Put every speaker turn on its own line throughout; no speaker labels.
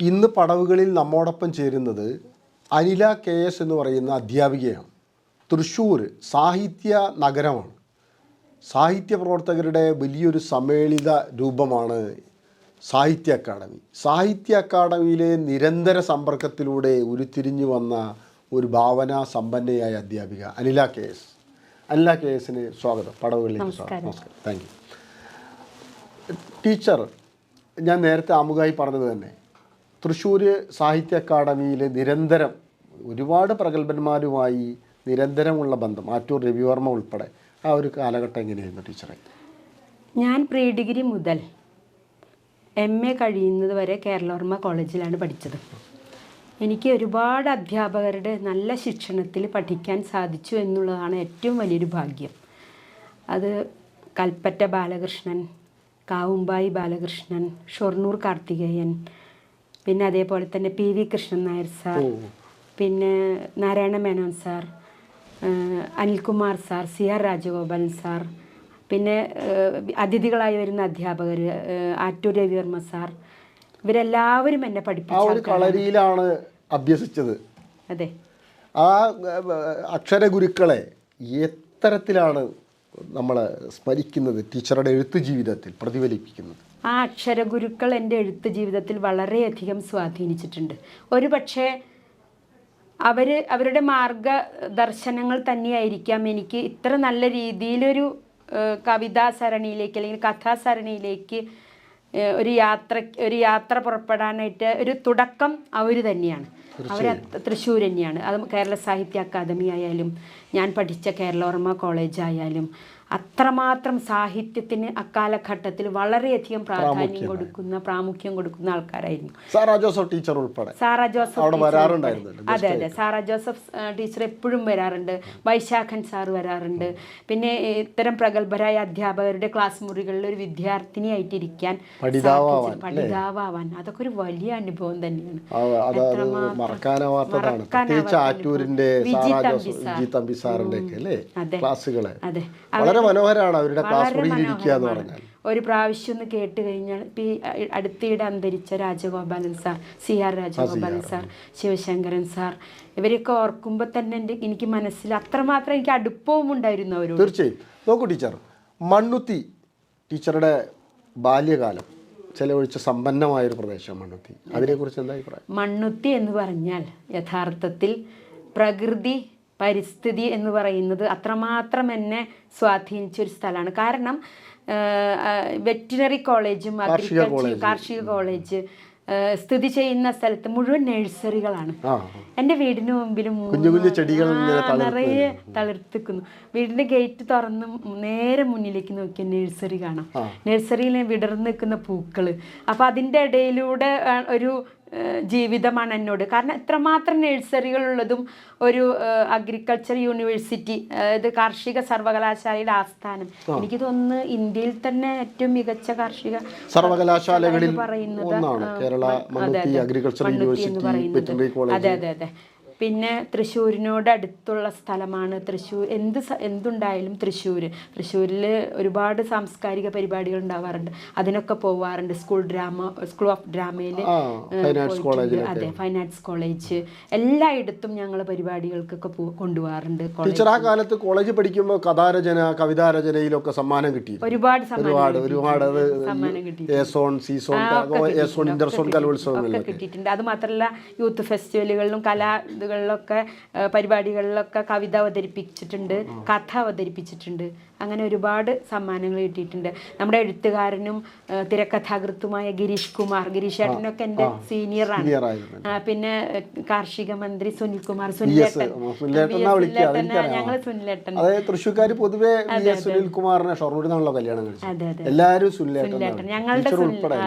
ഇന്ന് പടവുകളിൽ നമ്മോടൊപ്പം ചേരുന്നത് അനില KS എന്ന് പറയുന്ന അധ്യാപികയാണ്. തൃശ്ശൂർ സാഹിത്യ നഗരമാണ്. സാഹിത്യ പ്രവർത്തകരുടെ വലിയൊരു സമ്മേളിത രൂപമാണ് സാഹിത്യ അക്കാദമി. സാഹിത്യ അക്കാദമിയിലെ നിരന്തര സമ്പർക്കത്തിലൂടെ ഉരുത്തിരിഞ്ഞു വന്ന ഒരു ഭാവനാ സമ്പന്നയായ അധ്യാപിക അനില KS. അനില KSന് സ്വാഗതം. പടവുകളിലേക്ക് സ്വാഗതം. നമസ്കാരം. Thank you. ടീച്ചർ, ഞാൻ നേരത്തെ ആമുഖമായി പറഞ്ഞത് തന്നെ, തൃശ്ശൂർ സാഹിത്യ അക്കാദമിയിൽ നിരന്തരം ഒരുപാട് പ്രഗത്ഭന്മാരുമായി നിരന്തരമുള്ള ബന്ധം, ആറ്റൂർ രവിവർമ്മ ഉൾപ്പെടെ, ആ ഒരു കാലഘട്ടം എങ്ങനെയായിരുന്നു ടീച്ചറെ?
ഞാൻ പ്രീ ഡിഗ്രി മുതൽ MA കഴിയുന്നത് വരെ കേരളവർമ്മ കോളേജിലാണ് പഠിച്ചത്. എനിക്ക് ഒരുപാട് അധ്യാപകരുടെ നല്ല ശിക്ഷണത്തിൽ പഠിക്കാൻ സാധിച്ചു എന്നുള്ളതാണ് ഏറ്റവും വലിയൊരു ഭാഗ്യം. അത് കൽപ്പറ്റ ബാലകൃഷ്ണൻ, കാവുമ്പായി ബാലകൃഷ്ണൻ, ഷൊർണൂർ കാർത്തികേയൻ, പിന്നെ അതേപോലെ തന്നെ PV കൃഷ്ണൻ നായർ സാർ, പിന്നെ Narayana Menon sir, Anilkumar sir, CR Rajagopalan sir, പിന്നെ അതിഥികളായി വരുന്ന അധ്യാപകർ ആറ്റൂർ രവിവർമ്മ സാർ, ഇവരെല്ലാവരും എന്നെ പഠിപ്പിച്ച
കളരിയിലാണ് അഭ്യസിച്ചത്.
അതെ.
ആ അക്ഷരഗുരുക്കളെ എത്തരത്തിലാണ് നമ്മൾ സ്മരിക്കുന്നത്, ടീച്ചറുടെ എഴുത്ത് ജീവിതത്തിൽ പ്രതിഫലിപ്പിക്കുന്നത്?
ആ അക്ഷരഗുരുക്കൾ എൻ്റെ എഴുത്ത് ജീവിതത്തിൽ വളരെയധികം സ്വാധീനിച്ചിട്ടുണ്ട്. ഒരു പക്ഷേ അവരുടെ മാർഗദർശനങ്ങൾ തന്നെയായിരിക്കാം എനിക്ക് ഇത്ര നല്ല രീതിയിലൊരു കവിതാ സരണിയിലേക്ക് അല്ലെങ്കിൽ കഥാസരണിയിലേക്ക് ഒരു യാത്ര പുറപ്പെടാനായിട്ട് ഒരു തുടക്കം അവർ തന്നെയാണ്. അവർ തൃശ്ശൂർ തന്നെയാണ്. അത് കേരള സാഹിത്യ അക്കാദമി ആയാലും ഞാൻ പഠിച്ച കേരളവർമ്മ കോളേജ് ആയാലും അത്രമാത്രം സാഹിത്യത്തിന് അക്കാലഘട്ടത്തിൽ വളരെയധികം പ്രാമുഖ്യം കൊടുക്കുന്ന ആൾക്കാരായിരുന്നു.
സാറാ ജോസഫ് ടീച്ചർ ഉൾപ്പെടെ.
സാറാ ജോസഫ് അതെ അതെ സാറാ ജോസഫ് ടീച്ചർ എപ്പോഴും വരാറുണ്ട്. വൈശാഖൻ സാർ വരാറുണ്ട്. പിന്നെ ഇത്തരം പ്രഗത്ഭരായ അധ്യാപകരുടെ ക്ലാസ് മുറികളിൽ ഒരു വിദ്യാർത്ഥിനിയായിട്ടിരിക്കാൻ, പഠിതാവാൻ, അതൊക്കെ ഒരു വലിയ അനുഭവം തന്നെയാണ്.
വളരെ മനോഹരമാണ് അവരുടെ ക്ലാസ് മുറിയിൽ ഇരിക്കുക എന്ന് പറഞ്ഞാൽ.
ഒരു പ്രാവശ്യം ഒന്ന് കേട്ട് കഴിഞ്ഞാൽ അടുത്തിടെ അന്തരിച്ച Rajagopalan sir, CR Rajagopalan sir, Sivasankaran sir, ഇവരെയൊക്കെ ഓർക്കുമ്പോൾ തന്നെ എനിക്ക് മനസ്സിൽ അത്രമാത്രം എനിക്ക് അടുപ്പവും ഉണ്ടായിരുന്നു അവരോട്.
തീർച്ചയായും. നോക്കൂ ടീച്ചർ, മണ്ണുത്തി ടീച്ചറുടെ ബാല്യകാലം ചെലവഴിച്ച സമ്പന്നമായൊരു പ്രദേശം മണ്ണുത്തി. അതിനെക്കുറിച്ച് എന്താ അഭിപ്രായം?
മണ്ണുത്തി എന്ന് പറഞ്ഞാൽ യഥാർത്ഥത്തിൽ പ്രകൃതി പരിസ്ഥിതി എന്ന് പറയുന്നത് അത്രമാത്രം എന്നെ സ്വാധീനിച്ചൊരു സ്ഥലമാണ്. കാരണം വെറ്റിനറി കോളേജും കാർഷിക കോളേജ് സ്ഥിതി ചെയ്യുന്ന സ്ഥലത്ത് മുഴുവൻ നഴ്സറികളാണ്. എൻ്റെ വീടിന് മുമ്പിലും നിറയെ തളിർത്തിക്കുന്നു. വീടിൻ്റെ ഗേറ്റ് തുറന്ന് നേരെ മുന്നിലേക്ക് നോക്കിയാൽ നഴ്സറി കാണാം. നഴ്സറിയിൽ വിടർന്ന് നിൽക്കുന്ന പൂക്കൾ. അപ്പോൾ അതിൻ്റെ ഇടയിലൂടെ ഒരു ജീവിതമാണ് എന്നോട്. കാരണം എത്രമാത്രം നഴ്സറികളുള്ളതും ഒരു അഗ്രികൾച്ചർ യൂണിവേഴ്സിറ്റി, അതായത് കാർഷിക സർവകലാശാലയുടെ ആസ്ഥാനം. എനിക്ക് തോന്നുന്നു ഇന്ത്യയിൽ തന്നെ ഏറ്റവും മികച്ച കാർഷിക സർവകലാശാലകളിൽ പറയുന്നത് അതെ അതെ അതെ. പിന്നെ തൃശ്ശൂരിനോട് അടുത്തുള്ള സ്ഥലമാണ് തൃശ്ശൂർ. എന്തുണ്ടായാലും തൃശ്ശൂരിൽ ഒരുപാട് സാംസ്കാരിക പരിപാടികൾ ഉണ്ടാവാറുണ്ട്. അതിനൊക്കെ പോവാറുണ്ട്. സ്കൂൾ ഓഫ് ഡ്രാമയിൽ, അതെ, ഫൈൻ ആർട്സ് കോളേജ്, എല്ലായിടത്തും ഞങ്ങൾ പരിപാടികൾക്കൊക്കെ കൊണ്ടുപോകാറുണ്ട്.
ടീച്ചർ ആ കാലത്ത് കോളേജിൽ പഠിക്കുമ്പോൾ കഥാരചന, കവിതാരചനയിലൊക്കെ സമ്മാനം കിട്ടി.
ഒരുപാട്
സമ്മാനം
കിട്ടിയിട്ടുണ്ട്. അത് മാത്രമല്ല യൂത്ത് ഫെസ്റ്റിവലുകളിലും കളിലൊക്കെ പരിപാടികളിലൊക്കെ കവിത അവതരിപ്പിച്ചിട്ടുണ്ട്, കഥ അവതരിപ്പിച്ചിട്ടുണ്ട്. അങ്ങനെ ഒരുപാട് സമ്മാനങ്ങൾ കിട്ടിയിട്ടുണ്ട്. നമ്മുടെ എഴുത്തുകാരനും തിരക്കഥാകൃത്തുമായ ഗിരീഷ് ഏട്ടനൊക്കെ എൻ്റെ സീനിയറാണ്. പിന്നെ കാർഷിക മന്ത്രി സുനിൽകുമാർ, ഞങ്ങൾ സുനിലേട്ടൻ.
തൃശ്ശൂർക്കാർ പൊതുവെ സുനിൽകുമാറിനെ ഷൊർണൂരിൽ നിന്നുള്ള കല്യാണം കഴിച്ചു. എല്ലാവരും സുനിലേട്ടൻ,
ഞങ്ങളുടെ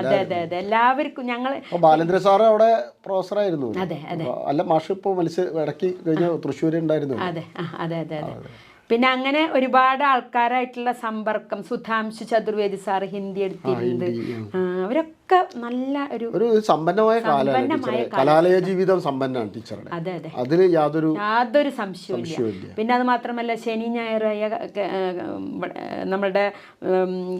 അതെ അതെ അതെ എല്ലാവർക്കും. ഞങ്ങൾ
ബാലേന്ദ്ര സാറ് അവിടെ പ്രൊഫസറായിരുന്നു. അതെ അതെ. അല്ല മാഷ് ഇപ്പോൾ ഇടയ്ക്ക് കഴിഞ്ഞ തൃശ്ശൂർ ഉണ്ടായിരുന്നു.
അതെ അതെ അതെ അതെ. പിന്നെ അങ്ങനെ ഒരുപാട് ആൾക്കാരായിട്ടുള്ള സമ്പർക്കം. സുധാംശു ചതുർവേദി സാറ് ഹിന്ദി എടുത്തിരുന്നത്. അവരൊക്കെ ഒക്കെ നല്ല
ഒരു സമ്പന്നമായ കാലമാണ് ടീച്ചറെ. കലാലയ ജീവിതം സമ്പന്നമാണ് ടീച്ചറുടെ.
അതെ അതെ,
അതിൽ
യാതൊരു സംശയമില്ല. പിന്നെ അത് മാത്രമല്ല ശനി ഞായറായ നമ്മുടെ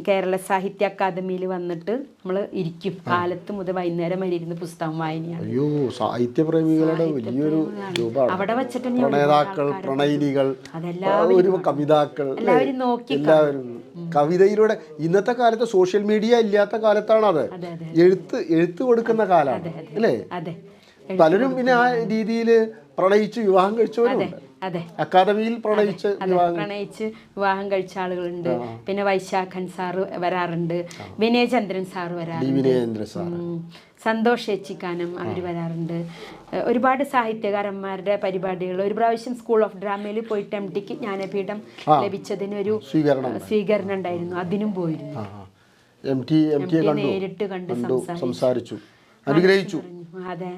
കേരള സാഹിത്യ അക്കാദമിയിൽ വന്നിട്ട് നമ്മൾ ഇരിക്കും, കാലത്ത് മുതൽ വൈകുന്നേരം വരെ ഇരുന്ന് പുസ്തകം വായനയാണ്.
അയ്യോ, സാഹിത്യപ്രേമികളുടെ വലിയൊരു രൂപമാണ്.
അവിടെ വെച്ചിട്ട്
പ്രണേതാക്കൾ, പ്രണയിനികൾ, ഒരു കവിതാക്കൾ,
എല്ലാവരും നോക്കി
എല്ലാവരും കവിതയിലൂടെ. ഇന്നത്തെ കാലത്ത് സോഷ്യൽ മീഡിയ ഇല്ലാത്ത കാലത്താണ് അത്. എഴുത്ത് കൊടുക്കുന്ന കാലമാണ് അല്ലേ? പലരും പിന്നെ ആ രീതിയിൽ പ്രണയിച്ച് വിവാഹം കഴിച്ചവരുണ്ട്. അക്കാദമിയിൽ പ്രണയിച്ച്
വിവാഹം കഴിച്ച ആളുകളുണ്ട്. പിന്നെ വൈശാഖൻ സാറ് വരാറുണ്ട്, വിനയചന്ദ്രൻ സാറ് വരാറുണ്ട്, സന്തോഷ് ഏച്ചിക്കാനം അവർ വരാറുണ്ട്. ഒരുപാട് സാഹിത്യകാരന്മാരുടെ പരിപാടികൾ. ഒരു പ്രാവശ്യം സ്കൂൾ ഓഫ് ഡ്രാമയിൽ പോയിട്ട് MTക്ക് ജ്ഞാനപീഠം ലഭിച്ചതിനൊരു സ്വീകരണം ഉണ്ടായിരുന്നു, അതിനും പോയിരുന്നു. നേരിട്ട് കണ്ട്
സംസാരിച്ചു, അനുഗ്രഹിച്ചു.
അതെ,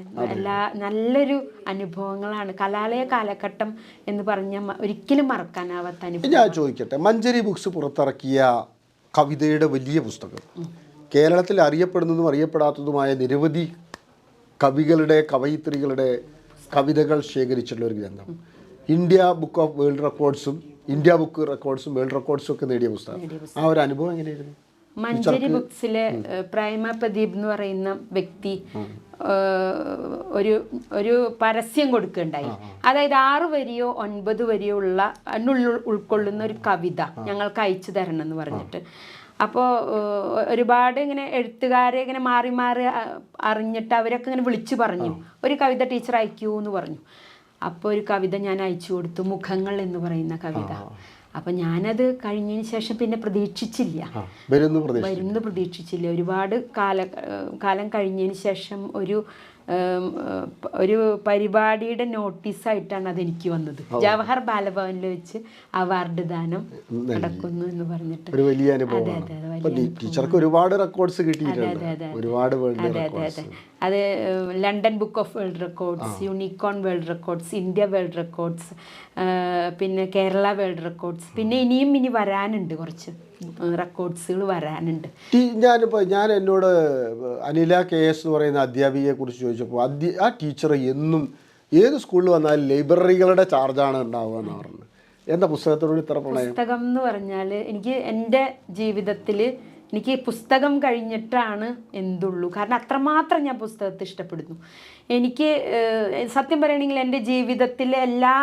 നല്ലൊരു അനുഭവങ്ങളാണ് കലാലയ കാലഘട്ടം എന്ന് പറഞ്ഞ ഒരിക്കലും മറക്കാനാവാത്ത അനുഭവം.
ഞാൻ ചോദിക്കട്ടെ, മഞ്ചരി ബുക്സ് പുറത്തിറക്കിയ കവിതയുടെ വലിയ പുസ്തകം, കേരളത്തിൽ അറിയപ്പെടുന്നതും അറിയപ്പെടാത്തതുമായ നിരവധി കവികളുടെ കവയിത്രികളുടെ കവിതകൾ ശേഖരിച്ചിട്ടുള്ള ഒരു ഗ്രന്ഥം, ഇന്ത്യ ബുക്ക് ഓഫ് വേൾഡ് റെക്കോർഡ്സും ഇന്ത്യ ബുക്ക് റെക്കോർഡ്സും വേൾഡ് റെക്കോർഡ്സും ഒക്കെ നേടിയ പുസ്തകം. ആ ഒരു അനുഭവം എങ്ങനെയായിരുന്നു?
മഞ്ചരി ബുക്സിലെ പ്രേമ പ്രദീപ് എന്ന് പറയുന്ന വ്യക്തി ഒരു പരസ്യം കൊടുക്കുകയുണ്ടായി. അതായത് 6 വരിയോ 9 വരിയോ ഉൾക്കൊള്ളുന്ന ഒരു കവിത ഞങ്ങൾക്ക് അയച്ചു തരണം എന്ന് പറഞ്ഞിട്ട്. അപ്പോൾ ഒരുപാട് ഇങ്ങനെ എഴുത്തുകാരെ ഇങ്ങനെ മാറി മാറി അറിഞ്ഞിട്ട് അവരൊക്കെ ഇങ്ങനെ വിളിച്ചു പറഞ്ഞു, ഒരു കവിത ടീച്ചർ അയക്കൂ എന്ന് പറഞ്ഞു. അപ്പോൾ ഒരു കവിത ഞാൻ അയച്ചു കൊടുത്തു, മുഖങ്ങൾ എന്ന് പറയുന്ന കവിത. അപ്പം ഞാനത് കഴിഞ്ഞതിന് ശേഷം പിന്നെ പ്രതീക്ഷിച്ചില്ല, വരുന്നു പ്രതീക്ഷിച്ചില്ല. ഒരുപാട് കാലം കഴിഞ്ഞതിന് ശേഷം ഒരു പരിപാടിയുടെ നോട്ടീസായിട്ടാണ് അതെനിക്ക് വന്നത്. ജവഹർ ബാലഭവനിൽ വെച്ച് അവാർഡ് ദാനം നടക്കുന്നു എന്ന് പറഞ്ഞിട്ട്.
ഒരു വലിയ അനുഭവമാണ്. ടീച്ചർക്ക് ഒരുപാട് റെക്കോർഡ്സ് കിട്ടിയിട്ടുണ്ട്. ഒരുപാട്
അത് London book of world records, unicorn world records, India world records, പിന്നെ കേരള വേൾഡ് റെക്കോർഡ്സ്, പിന്നെ ഇനി വരാനുണ്ട്, കുറച്ച് റെക്കോർഡ്സുകൾ വരാനുണ്ട്.
ഞാൻ എന്നോട് അനില KS എന്ന് പറയുന്ന അധ്യാപികയെ കുറിച്ച് ചോദിച്ചപ്പോൾ ആ ടീച്ചർ എന്നും ഏത് സ്കൂളിൽ വന്നാലും ലൈബ്രറികളുടെ ചാർജാണ് ഉണ്ടാവുക എന്ന് പറഞ്ഞു. എന്താ പുസ്തകത്തോട് ഇത്ര പ്രണയം?
പുസ്തകം എന്ന് പറഞ്ഞാൽ എനിക്ക് എൻ്റെ ജീവിതത്തിൽ എനിക്ക് പുസ്തകം കഴിഞ്ഞിട്ടാണ് എന്തുള്ളൂ. കാരണം അത്രമാത്രം ഞാൻ പുസ്തകത്തെ ഇഷ്ടപ്പെടുന്നു. എനിക്ക് സത്യം പറയുകയാണെങ്കിൽ എൻ്റെ ജീവിതത്തിലെ എല്ലാ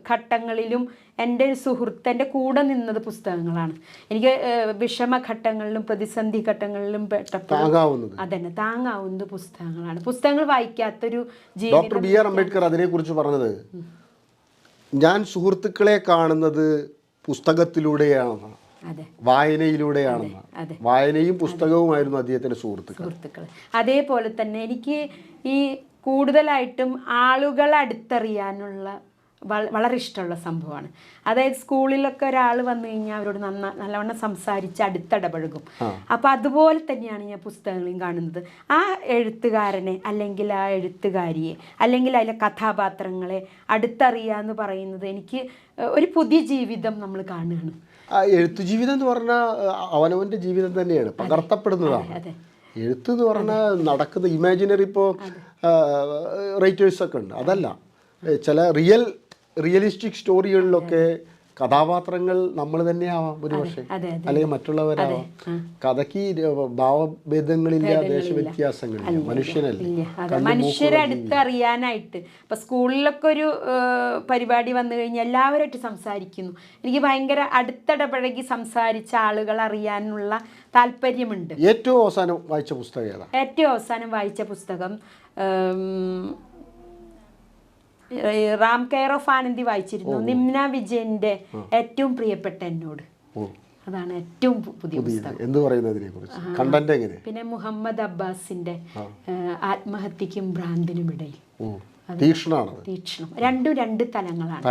ഘട്ടങ്ങളിലും എൻ്റെ ഒരു സുഹൃത്ത് എൻ്റെ കൂടെ നിന്നത് പുസ്തകങ്ങളാണ്. എനിക്ക് വിഷമഘട്ടങ്ങളിലും പ്രതിസന്ധി ഘട്ടങ്ങളിലും അതന്നെ താങ്ങാവുന്നത് പുസ്തകങ്ങളാണ്. പുസ്തകങ്ങൾ വായിക്കാത്തൊരു
ഡോക്ടർ BR അംബേദ്കർ അതിനെക്കുറിച്ച് പറഞ്ഞത്, ഞാൻ സുഹൃത്തുക്കളെ കാണുന്നത് പുസ്തകത്തിലൂടെയാണെന്നാണ്, വായനയിലൂടെയാണെന്നാണ്. വായനയും പുസ്തകവുമായിരുന്നു അദ്ദേഹത്തിന്റെ സുഹൃത്തുക്കൾ.
അതേപോലെ തന്നെ എനിക്ക് ഈ കൂടുതലായിട്ടും ആളുകളെ അടുത്തറിയാനുള്ള വളരെ ഇഷ്ടമുള്ള സംഭവമാണ്. അതായത് സ്കൂളിലൊക്കെ ഒരാൾ വന്നു കഴിഞ്ഞാൽ അവരോട് നല്ലവണ്ണം സംസാരിച്ച് അടുത്തിടപഴകും. അപ്പോൾ അതുപോലെ തന്നെയാണ് ഞാൻ പുസ്തകങ്ങളെയും കാണുന്നത്. ആ എഴുത്തുകാരനെ അല്ലെങ്കിൽ ആ എഴുത്തുകാരിയെ അല്ലെങ്കിൽ അതിലെ കഥാപാത്രങ്ങളെ അടുത്തറിയുക എന്ന് പറയുന്നത് എനിക്ക് ഒരു പുതിയ ജീവിതം നമ്മൾ കാണുകയാണ്.
എഴുത്തു ജീവിതം എന്ന് പറഞ്ഞാൽ അവനവൻ്റെ ജീവിതം തന്നെയാണ്, പകർത്തപ്പെടുന്നതാണ്. എഴുത്ത് എന്ന് പറഞ്ഞാൽ നടക്കുന്ന ഇമാജിനറി. ഇപ്പോൾ റൈറ്റേഴ്സൊക്കെ ഉണ്ട്, അതല്ല ചില റിയലിസ്റ്റിക് സ്റ്റോറികളിലൊക്കെ കഥാപാത്രങ്ങൾ നമ്മൾ തന്നെയാവാം ഒരുപക്ഷെ, അല്ലെങ്കിൽ മറ്റുള്ളവരാവാം. കഥയ്ക്ക് ഭാവഭേദങ്ങളില്ല, ദേശവ്യത്യാസങ്ങളില്ല, മനുഷ്യനല്ലേ.
മനുഷ്യരെ അടുത്തറിയാനായിട്ട് ഇപ്പം സ്കൂളിലൊക്കെ ഒരു പരിപാടി വന്നു കഴിഞ്ഞാൽ എല്ലാവരുമായിട്ട് സംസാരിക്കുന്നു. എനിക്ക് ഭയങ്കര അടുത്തിടപഴകി സംസാരിച്ച ആളുകൾ അറിയാനുള്ള താല്പര്യമുണ്ട്.
ഏറ്റവും അവസാനം വായിച്ച പുസ്തകം ഏതാ?
ഏറ്റവും അവസാനം വായിച്ച പുസ്തകം റാം കെയർ ഓഫ് ആനന്ദി വായിച്ചിരുന്നു. നിമ്ന വിജയന്റെ ഏറ്റവും പ്രിയപ്പെട്ട എന്നോട്. അതാണ് ഏറ്റവും പുതിയ പുസ്തകം. പിന്നെ മുഹമ്മദ് അബ്ബാസിന്റെ ആത്മഹത്യക്കും ഭ്രാന്തിനും ഇടയിൽ. തീക്ഷ്ണം. രണ്ട് തലങ്ങളാണ്.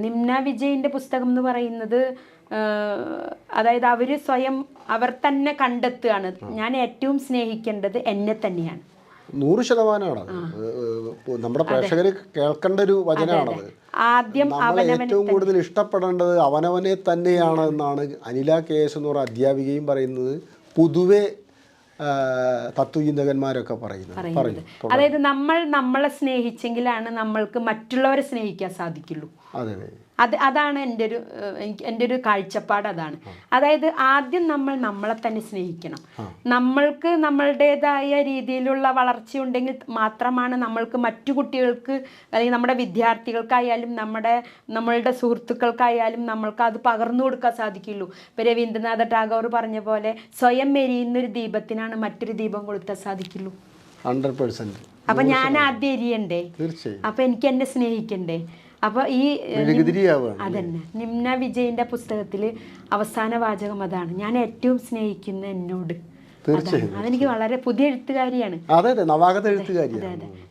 നിമ്ന വിജയന്റെ പുസ്തകം എന്ന് പറയുന്നത് അതായത് അവർ തന്നെ കണ്ടെത്തുകയാണ്, ഞാൻ ഏറ്റവും സ്നേഹിക്കേണ്ടത് എന്നെ തന്നെയാണ്.
100% നമ്മുടെ പ്രേക്ഷകർ കേൾക്കേണ്ട ഒരു വചനമാണത്.
ആദ്യം
ഏറ്റവും കൂടുതൽ ഇഷ്ടപ്പെടേണ്ടത് അവനവനെ തന്നെയാണ് എന്നാണ് അനില KS എന്ന് പറയുന്ന അധ്യാപികയും പറയുന്നത്. പൊതുവെ തത്വചിന്തകന്മാരൊക്കെ പറയുന്നത്.
അതായത് നമ്മളെ സ്നേഹിച്ചെങ്കിലാണ് നമ്മൾക്ക് മറ്റുള്ളവരെ സ്നേഹിക്കാൻ സാധിക്കുള്ളൂ. അതാണ് എൻ്റെ ഒരു കാഴ്ചപ്പാട്. അതാണ്, അതായത് ആദ്യം നമ്മൾ നമ്മളെ തന്നെ സ്നേഹിക്കണം. നമ്മൾക്ക് നമ്മളുടേതായ രീതിയിലുള്ള വളർച്ച ഉണ്ടെങ്കിൽ മാത്രമാണ് നമ്മൾക്ക് മറ്റു കുട്ടികൾക്ക്, അല്ലെങ്കിൽ നമ്മുടെ വിദ്യാർത്ഥികൾക്കായാലും നമ്മളുടെ സുഹൃത്തുക്കൾക്കായാലും നമ്മൾക്ക് അത് പകർന്നു കൊടുക്കാൻ സാധിക്കുള്ളൂ. ഇപ്പം രവീന്ദ്രനാഥ ടാഗോർ പറഞ്ഞ പോലെ സ്വയം എരിയുന്നൊരു ദീപത്തിനാണ് മറ്റൊരു ദീപം കൊളുത്താൻ സാധിക്കുള്ളൂ.
100%.
അപ്പം ഞാൻ ആദ്യം എരിയണ്ടേ, അപ്പം എനിക്ക് എന്നെ സ്നേഹിക്കണ്ടേ. അപ്പോൾ ഈ അതന്നെ നിമ്ന വിജയന്റെ പുസ്തകത്തിൽ അവസാന വാചകം അതാണ്, ഞാൻ ഏറ്റവും സ്നേഹിക്കുന്ന എന്നോട്. അതെനിക്ക് വളരെ പുതിയ എഴുത്തുകാരിയാണ്.
അതെ.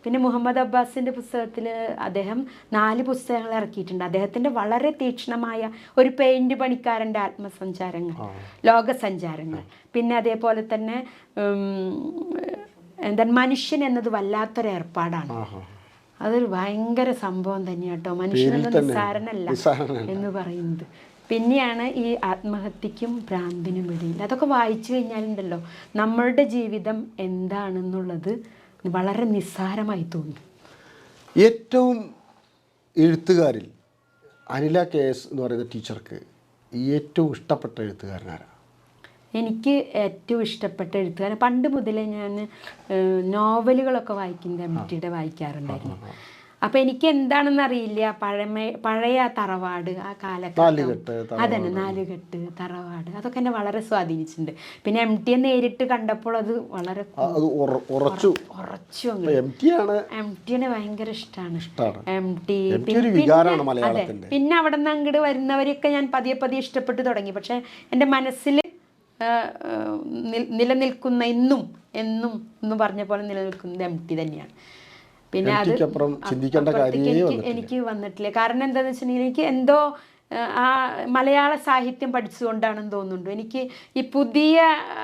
പിന്നെ മുഹമ്മദ് അബ്ബാസിന്റെ പുസ്തകത്തിൽ അദ്ദേഹം 4 പുസ്തകങ്ങൾ ഇറക്കിയിട്ടുണ്ട്. അദ്ദേഹത്തിന്റെ വളരെ തീക്ഷ്ണമായ ഒരു പെയിന്റ് പണിക്കാരന്റെ ആത്മസഞ്ചാരങ്ങൾ, ലോകസഞ്ചാരങ്ങൾ. പിന്നെ അതേപോലെ തന്നെ മനുഷ്യൻ എന്നത് വല്ലാത്തൊരു ഏർപ്പാടാണ്. അതൊരു ഭയങ്കര സംഭവം തന്നെയാണ് കേട്ടോ. മനുഷ്യനൊന്നും നിസ്സാരനല്ല എന്ന് പറയുന്നത്. പിന്നെയാണ് ഈ ആത്മഹത്യക്കും ഭ്രാന്തിനും ഇടയിൽ. അതൊക്കെ വായിച്ചു കഴിഞ്ഞാലുണ്ടല്ലോ നമ്മളുടെ ജീവിതം എന്താണെന്നുള്ളത് വളരെ നിസ്സാരമായി തോന്നും.
ഏറ്റവും എഴുത്തുകാരിൽ അനില KS എന്ന് പറയുന്ന ടീച്ചർക്ക് ഏറ്റവും ഇഷ്ടപ്പെട്ട എഴുത്തുകാരനാരാ?
എനിക്ക് ഏറ്റവും ഇഷ്ടപ്പെട്ട എഴുത്തുകാരൻ, പണ്ട് മുതലേ ഞാൻ നോവലുകളൊക്കെ വായിക്കുന്നത് MTയുടെ വായിക്കാറുണ്ടായിരുന്നു. അപ്പം എനിക്ക് എന്താണെന്ന് അറിയില്ല, പഴയ തറവാട്, ആ കാലഘട്ടം, അതന്നെ നാലുകെട്ട്, തറവാട്, അതൊക്കെ എന്നെ വളരെ സ്വാധീനിച്ചിട്ടുണ്ട്. പിന്നെ MTയെ നേരിട്ട് കണ്ടപ്പോൾ അത് വളരെ ഉറച്ചു. MTനെ ഭയങ്കര ഇഷ്ടമാണ്. MT അതെ. പിന്നെ അവിടെ നിന്ന് അങ്ങോട്ട് വരുന്നവരെയൊക്കെ ഞാൻ പതിയെ ഇഷ്ടപ്പെട്ടു തുടങ്ങി. പക്ഷെ എൻ്റെ മനസ്സിൽ നിലനിൽക്കുന്ന എന്നും എന്ന് പറഞ്ഞ പോലെ നിലനിൽക്കുന്നത് MT തന്നെയാണ്. പിന്നെ അത് എനിക്ക് വന്നിട്ടില്ല. കാരണം എന്താണെന്ന് വെച്ചിട്ടുണ്ടെങ്കിൽ എനിക്ക് എന്തോ ആ മലയാള സാഹിത്യം പഠിച്ചുകൊണ്ടാണെന്ന് തോന്നുന്നുണ്ട്. എനിക്ക് ഈ പുതിയ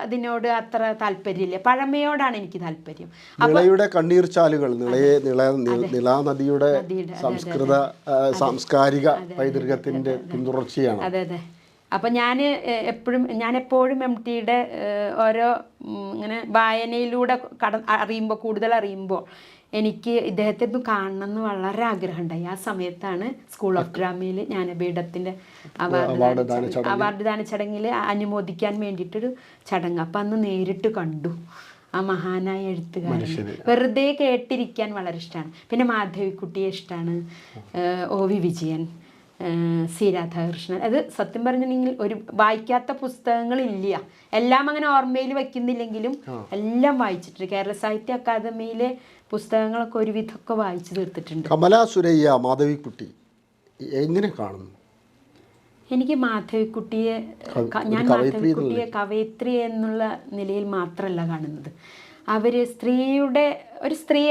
അതിനോട് അത്ര താല്പര്യമില്ല, പഴമയോടാണ് എനിക്ക് താല്പര്യം.
നിളയുടെ കണ്ണീർച്ചാലുകൾ, നിളാനദിയുടെ സംസ്കൃത സാംസ്കാരിക പൈതൃകത്തിന്റെ പിന്തുടർച്ചയാണ്.
അതെ. അപ്പം ഞാൻ എപ്പോഴും MTയുടെ ഓരോ ഇങ്ങനെ വായനയിലൂടെ കൂടുതൽ അറിയുമ്പോൾ എനിക്ക് ഇദ്ദേഹത്തെ ഒന്ന് കാണണം എന്ന് വളരെ ആഗ്രഹമുണ്ടായി. ആ സമയത്താണ് സ്കൂൾ ഓഫ് ഡ്രാമയിൽ ജ്ഞാനപീഠത്തിൻ്റെ അവാർഡ് ദാന ചടങ്ങിൽ അനുമോദിക്കാൻ വേണ്ടിയിട്ടൊരു ചടങ്ങ്. അപ്പം അന്ന് നേരിട്ട് കണ്ടു ആ മഹാനായ എഴുത്തുകാരൻ. വെറുതെ കേട്ടിരിക്കാൻ വളരെ ഇഷ്ടമാണ്. പിന്നെ മാധവിക്കുട്ടിയെ ഇഷ്ടമാണ്, OV വിജയൻ, C രാധാകൃഷ്ണൻ. അത് സത്യം പറഞ്ഞിട്ടുണ്ടെങ്കിൽ ഒരു വായിക്കാത്ത പുസ്തകങ്ങളില്ല. എല്ലാം അങ്ങനെ ഓർമ്മയിൽ വയ്ക്കുന്നില്ലെങ്കിലും എല്ലാം വായിച്ചിട്ടുണ്ട്. കേരള സാഹിത്യ അക്കാദമിയിലെ പുസ്തകങ്ങളൊക്കെ ഒരുവിധമൊക്കെ വായിച്ചു തീർത്തിട്ടുണ്ട്.
കമലാ സുരയ്യ മാധവിക്കുട്ടി എങ്ങനെ കാണുന്നു?
എനിക്ക് മാധവിക്കുട്ടിയെ കവയിത്രി എന്നുള്ള നിലയിൽ മാത്രമല്ല കാണുന്നത്. ഒരു സ്ത്രീ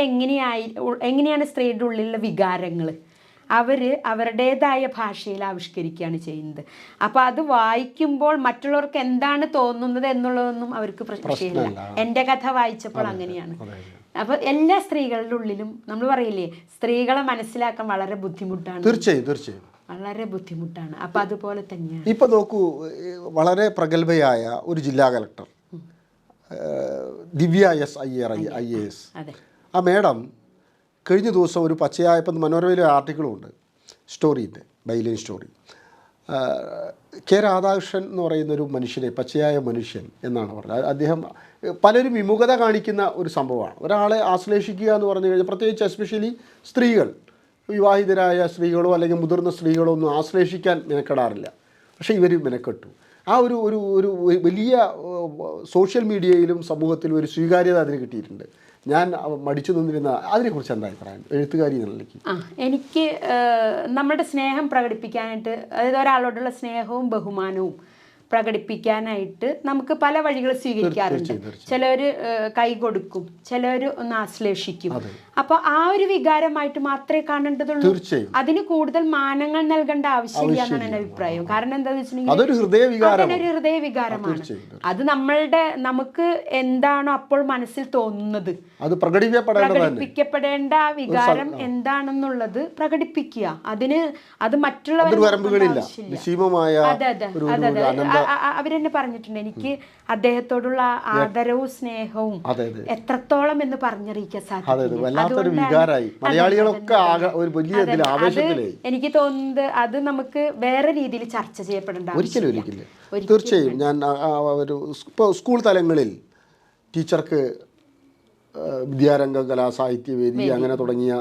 എങ്ങനെയാണ് സ്ത്രീയുടെ ഉള്ളിലുള്ള വികാരങ്ങൾ അവരുടേതായ ഭാഷയിൽ ആവിഷ്കരിക്കുകയാണ് ചെയ്യുന്നത്. അപ്പോൾ അത് വായിക്കുമ്പോൾ മറ്റുള്ളവർക്ക് എന്താണ് തോന്നുന്നത് എന്നുള്ളതൊന്നും അവർക്ക് പ്രശ്നമില്ല. എൻ്റെ കഥ വായിച്ചപ്പോൾ അങ്ങനെയാണ്. അപ്പോൾ എല്ലാ സ്ത്രീകളുടെ ഉള്ളിലും നമ്മൾ പറയില്ലേ, സ്ത്രീകളെ മനസ്സിലാക്കാൻ വളരെ ബുദ്ധിമുട്ടാണ്.
തീർച്ചയായും
വളരെ ബുദ്ധിമുട്ടാണ്. അപ്പോൾ അതുപോലെ തന്നെയാണ്.
ഇപ്പം നോക്കൂ, വളരെ പ്രഗത്ഭയായ ഒരു ജില്ലാ കളക്ടർ ദിവ്യ S അയ്യർ IAS, ആ മേഡം കഴിഞ്ഞ ദിവസം ഒരു പച്ചയായ, ഇപ്പം മനോരമയിലെ ആർട്ടിക്കിളുണ്ട്, സ്റ്റോറിൻ്റെ ബൈലൈൻ സ്റ്റോറി, K രാധാകൃഷ്ണൻ എന്ന് പറയുന്നൊരു മനുഷ്യനെ, പച്ചയായ മനുഷ്യൻ എന്നാണ് പറഞ്ഞത്. അദ്ദേഹം പലരും വിമുഖത കാണിക്കുന്ന ഒരു സംഭവമാണ്. ഒരാളെ ആശ്ലേഷിക്കുക എന്ന് പറഞ്ഞു കഴിഞ്ഞാൽ, പ്രത്യേകിച്ച് എസ്പെഷ്യലി സ്ത്രീകൾ, വിവാഹിതരായ സ്ത്രീകളോ അല്ലെങ്കിൽ മുതിർന്ന സ്ത്രീകളോ ഒന്നും ആശ്ലേഷിക്കാൻ മെനക്കെടാറില്ല. പക്ഷേ ഇവർ മെനക്കെട്ടു. ആ ഒരു വലിയ സോഷ്യൽ മീഡിയയിലും സമൂഹത്തിലും ഒരു സ്വീകാര്യത അതിന് കിട്ടിയിട്ടുണ്ട്. ഞാൻ മടിച്ചു നിന്നിരുന്ന അതിനെക്കുറിച്ച് എന്താ അഭിപ്രായം എഴുത്തുകാരി എന്നുള്ളതിലേക്ക്?
എനിക്ക് നമ്മുടെ സ്നേഹം പ്രകടിപ്പിക്കാനായിട്ട്, അതായത് ഒരാളോടുള്ള സ്നേഹവും ബഹുമാനവും പ്രകടിപ്പിക്കാനായിട്ട് നമുക്ക് പല വഴികൾ സ്വീകരിക്കാറുണ്ട്. ചിലർ കൈ കൊടുക്കും, ചിലർ ഒന്ന് ആശ്ലേഷിക്കും. അപ്പൊ ആ ഒരു വികാരമായിട്ട് മാത്രമേ കാണേണ്ടതുള്ളൂ. അതിന് കൂടുതൽ മാനങ്ങൾ നൽകേണ്ട ആവശ്യമില്ല എന്നാണ് എൻ്റെ അഭിപ്രായം. കാരണം എന്താണെന്ന് വെച്ചിട്ടുണ്ടെങ്കിൽ അതൊരു ഹൃദയ വികാരമാണ്. അത് നമുക്ക് എന്താണോ അപ്പോൾ മനസ്സിൽ തോന്നുന്നത്,
അത്
പ്രകടിപ്പിക്കപ്പെടേണ്ട വികാരം എന്താണെന്നുള്ളത് പ്രകടിപ്പിക്കുക. അത് മറ്റുള്ളവർ അവരെന്നെ പറഞ്ഞിട്ടുണ്ട് എനിക്ക് അദ്ദേഹത്തോടുള്ള ആദരവും സ്നേഹവും എത്രത്തോളം എന്ന് പറഞ്ഞറിയിക്കാൻ
സാധിക്കും.
എനിക്ക് തോന്നുന്നത് അത് നമുക്ക് വേറെ രീതിയിൽ ചർച്ച ചെയ്യപ്പെടേണ്ട
ഒരിക്കലും. തീർച്ചയായും ഞാൻ ഒരു സ്കൂൾ തലങ്ങളിൽ ടീച്ചർക്ക് വിദ്യാരംഗ കലാസാഹിത്യവേദി അങ്ങനെ തുടങ്ങിയ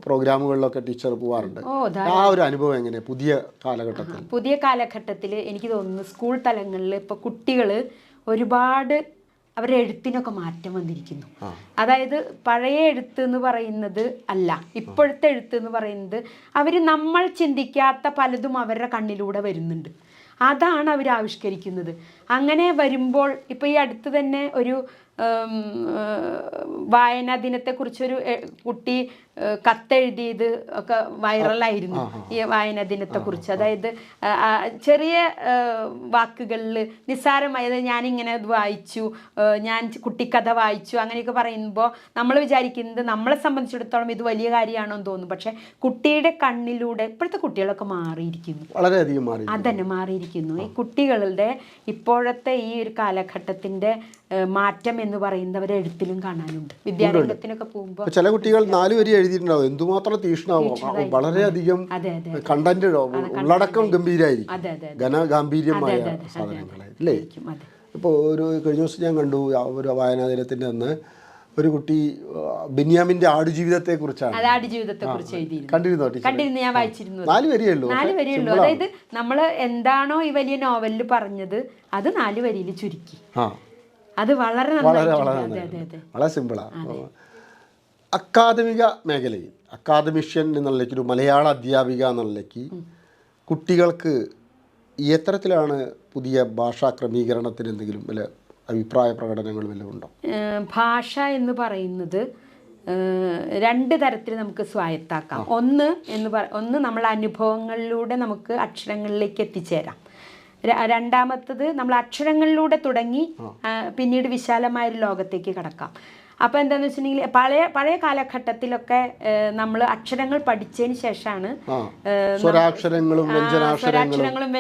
പ്രോഗ്രാമുകളിലൊക്കെ ടീച്ചർ പോവാറുണ്ട്. ആ ഒരു അനുഭവം എങ്ങനെ പുതിയ
കാലഘട്ടത്തിൽ എനിക്ക് തോന്നുന്നു സ്കൂൾ തലങ്ങളിൽ ഇപ്പോൾ കുട്ടികൾ ഒരുപാട് അവരുടെ എഴുത്തിനൊക്കെ മാറ്റം വന്നിരിക്കുന്നു. അതായത് പഴയ എഴുത്ത് എന്ന് പറയുന്നത് അല്ല, ഇപ്പോഴത്തെ എഴുത്ത് എന്ന് പറയുന്നത് അവർ നമ്മൾ ചിന്തിക്കാത്ത പലതും അവരുടെ കണ്ണിലൂടെ വരുന്നുണ്ട്. അതാണ് അവർ ആവിഷ്കരിക്കുന്നത്. അങ്ങനെ വരുമ്പോൾ ഇപ്പോൾ ഈ അടുത്ത് തന്നെ ഒരു വായനാ ദിനത്തെക്കുറിച്ചൊരു കുട്ടി കത്തെഴുതിയത് ഒക്കെ വൈറലായിരുന്നു. ഈ വായനാ ദിനത്തെക്കുറിച്ച് അതായത് ചെറിയ വാക്കുകളിൽ നിസ്സാരമായത് ഞാനിങ്ങനെ അത് വായിച്ചു, ഞാൻ കുട്ടിക്കഥ വായിച്ചു അങ്ങനെയൊക്കെ പറയുമ്പോൾ നമ്മൾ വിചാരിക്കുന്നത് നമ്മളെ സംബന്ധിച്ചിടത്തോളം ഇത് വലിയ കാര്യമാണോ എന്ന് തോന്നും. പക്ഷെ കുട്ടിയുടെ കണ്ണിലൂടെ ഇപ്പോഴത്തെ കുട്ടികളൊക്കെ മാറിയിരിക്കുന്നു,
വളരെയധികം
അതന്നെ മാറിയിരിക്കുന്നു. ഈ കുട്ടികളുടെ ഇപ്പോഴത്തെ ഈ ഒരു കാലഘട്ടത്തിൻ്റെ മാറ്റം എന്ന് പറയുന്നവരെ എഴുത്തിലും കാണാനുണ്ട്. വിദ്യാരംഗത്തിനൊക്കെ പോകുമ്പോൾ
ചില കുട്ടികൾ 4 വരി എഴുതിയിട്ടുണ്ടാവും, എന്തുമാത്രം തീഷ്ണമാവും, വളരെയധികം കണ്ടന്റ് ഉള്ളടക്കം ഗംഭീരമായിരിക്കും, ഘനഗാംഭീര്യമായ സാധനങ്ങളെ അല്ലേ. ഇപ്പോൾ കഴിഞ്ഞ ദിവസം ഞാൻ കണ്ടു ഒരു വായനാ ദിനത്തിൻ്റെ അന്ന് ഒരു കുട്ടി ബെന്യാമിന്റെ ആടുജീവിതത്തെ കുറിച്ചാണ്. കണ്ടിരുന്നോ?
കണ്ടിരുന്നു, ഞാൻ വായിച്ചിരുന്നു.
4 വരിയുള്ളൂ.
അതായത് നമ്മൾ എന്താണോ ഈ വലിയ നോവലിൽ പറഞ്ഞത് അത് 4 വരിയിൽ ചുരുക്കി. അത് വളരെ
വളരെ സിമ്പിളാണ്. അക്കാദമിക മേഖലയിൽ അക്കാദമിഷ്യൻ എന്നുള്ളേക്ക് ഒരു മലയാള അധ്യാപിക എന്നുള്ളേക്ക് കുട്ടികൾക്ക് എത്തരത്തിലാണ് പുതിയ ഭാഷാ ക്രമീകരണത്തിന് എന്തെങ്കിലും വല്ല അഭിപ്രായ പ്രകടനങ്ങൾ വല്ലതും ഉണ്ടോ?
ഭാഷ എന്ന് പറയുന്നത് 2 തരത്തിൽ നമുക്ക് സ്വായത്താക്കാം. ഒന്ന് നമ്മളെ അനുഭവങ്ങളിലൂടെ നമുക്ക് അക്ഷരങ്ങളിലേക്ക് എത്തിച്ചേരാം. രണ്ടാമത്തത് നമ്മൾ അക്ഷരങ്ങളിലൂടെ തുടങ്ങി പിന്നീട് വിശാലമായൊരു ലോകത്തേക്ക് കടക്കാം. അപ്പോൾ എന്താണെന്ന് വെച്ചിട്ടുണ്ടെങ്കിൽ പഴയ കാലഘട്ടത്തിലൊക്കെ നമ്മൾ അക്ഷരങ്ങൾ പഠിച്ചതിന് ശേഷമാണ്
സ്വരാക്ഷരങ്ങളും
വ്യഞ്ജനാക്ഷരങ്ങളും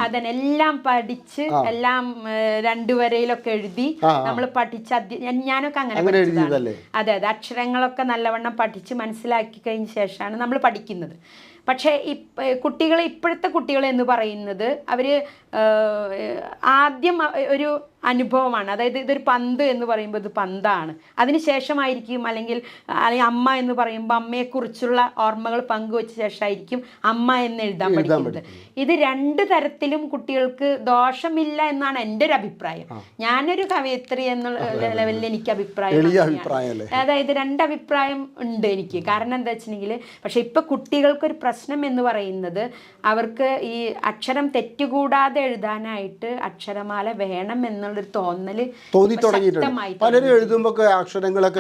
അതെല്ലാം പഠിച്ച് എല്ലാം 2 വരയിലൊക്കെ എഴുതി നമ്മൾ പഠിച്ച ഞാനൊക്കെ അങ്ങനെ പഠിച്ചതാണ്. അതെ, അക്ഷരങ്ങളൊക്കെ നല്ലവണ്ണം പഠിച്ച് മനസ്സിലാക്കി കഴിഞ്ഞ ശേഷമാണ് നമ്മൾ പഠിക്കുന്നത്. പക്ഷേ ഇപ്പോഴത്തെ കുട്ടികൾ എന്ന് പറയുന്നത് അവർ ആദ്യം ഒരു അനുഭവമാണ്. അതായത് ഇതൊരു പന്ത് എന്ന് പറയുമ്പോൾ ഇത് പന്താണ്, അതിനുശേഷമായിരിക്കും അല്ലെങ്കിൽ അമ്മ എന്ന് പറയുമ്പോൾ അമ്മയെക്കുറിച്ചുള്ള ഓർമ്മകൾ പങ്കുവച്ച ശേഷമായിരിക്കും അമ്മ എന്ന് എഴുതാൻ പഠിക്കുന്നത്. ഇത് 2 തരത്തിലും കുട്ടികൾക്ക് ദോഷമില്ല എന്നാണ് എൻ്റെ ഒരു അഭിപ്രായം. ഞാനൊരു കവയിത്രി എന്നുള്ള ലെവലിൽ എനിക്ക് അഭിപ്രായം, അതായത് 2 അഭിപ്രായം ഉണ്ട് എനിക്ക്. കാരണം എന്താ വെച്ചിട്ടുണ്ടെങ്കിൽ പക്ഷെ ഇപ്പം കുട്ടികൾക്കൊരു പ്രശ്നം എന്ന് പറയുന്നത് അവർക്ക് ഈ അക്ഷരം തെറ്റുകൂടാതെ എഴുതാനായിട്ട് അക്ഷരമാല വേണം എന്നുള്ളൊരു തോന്നല്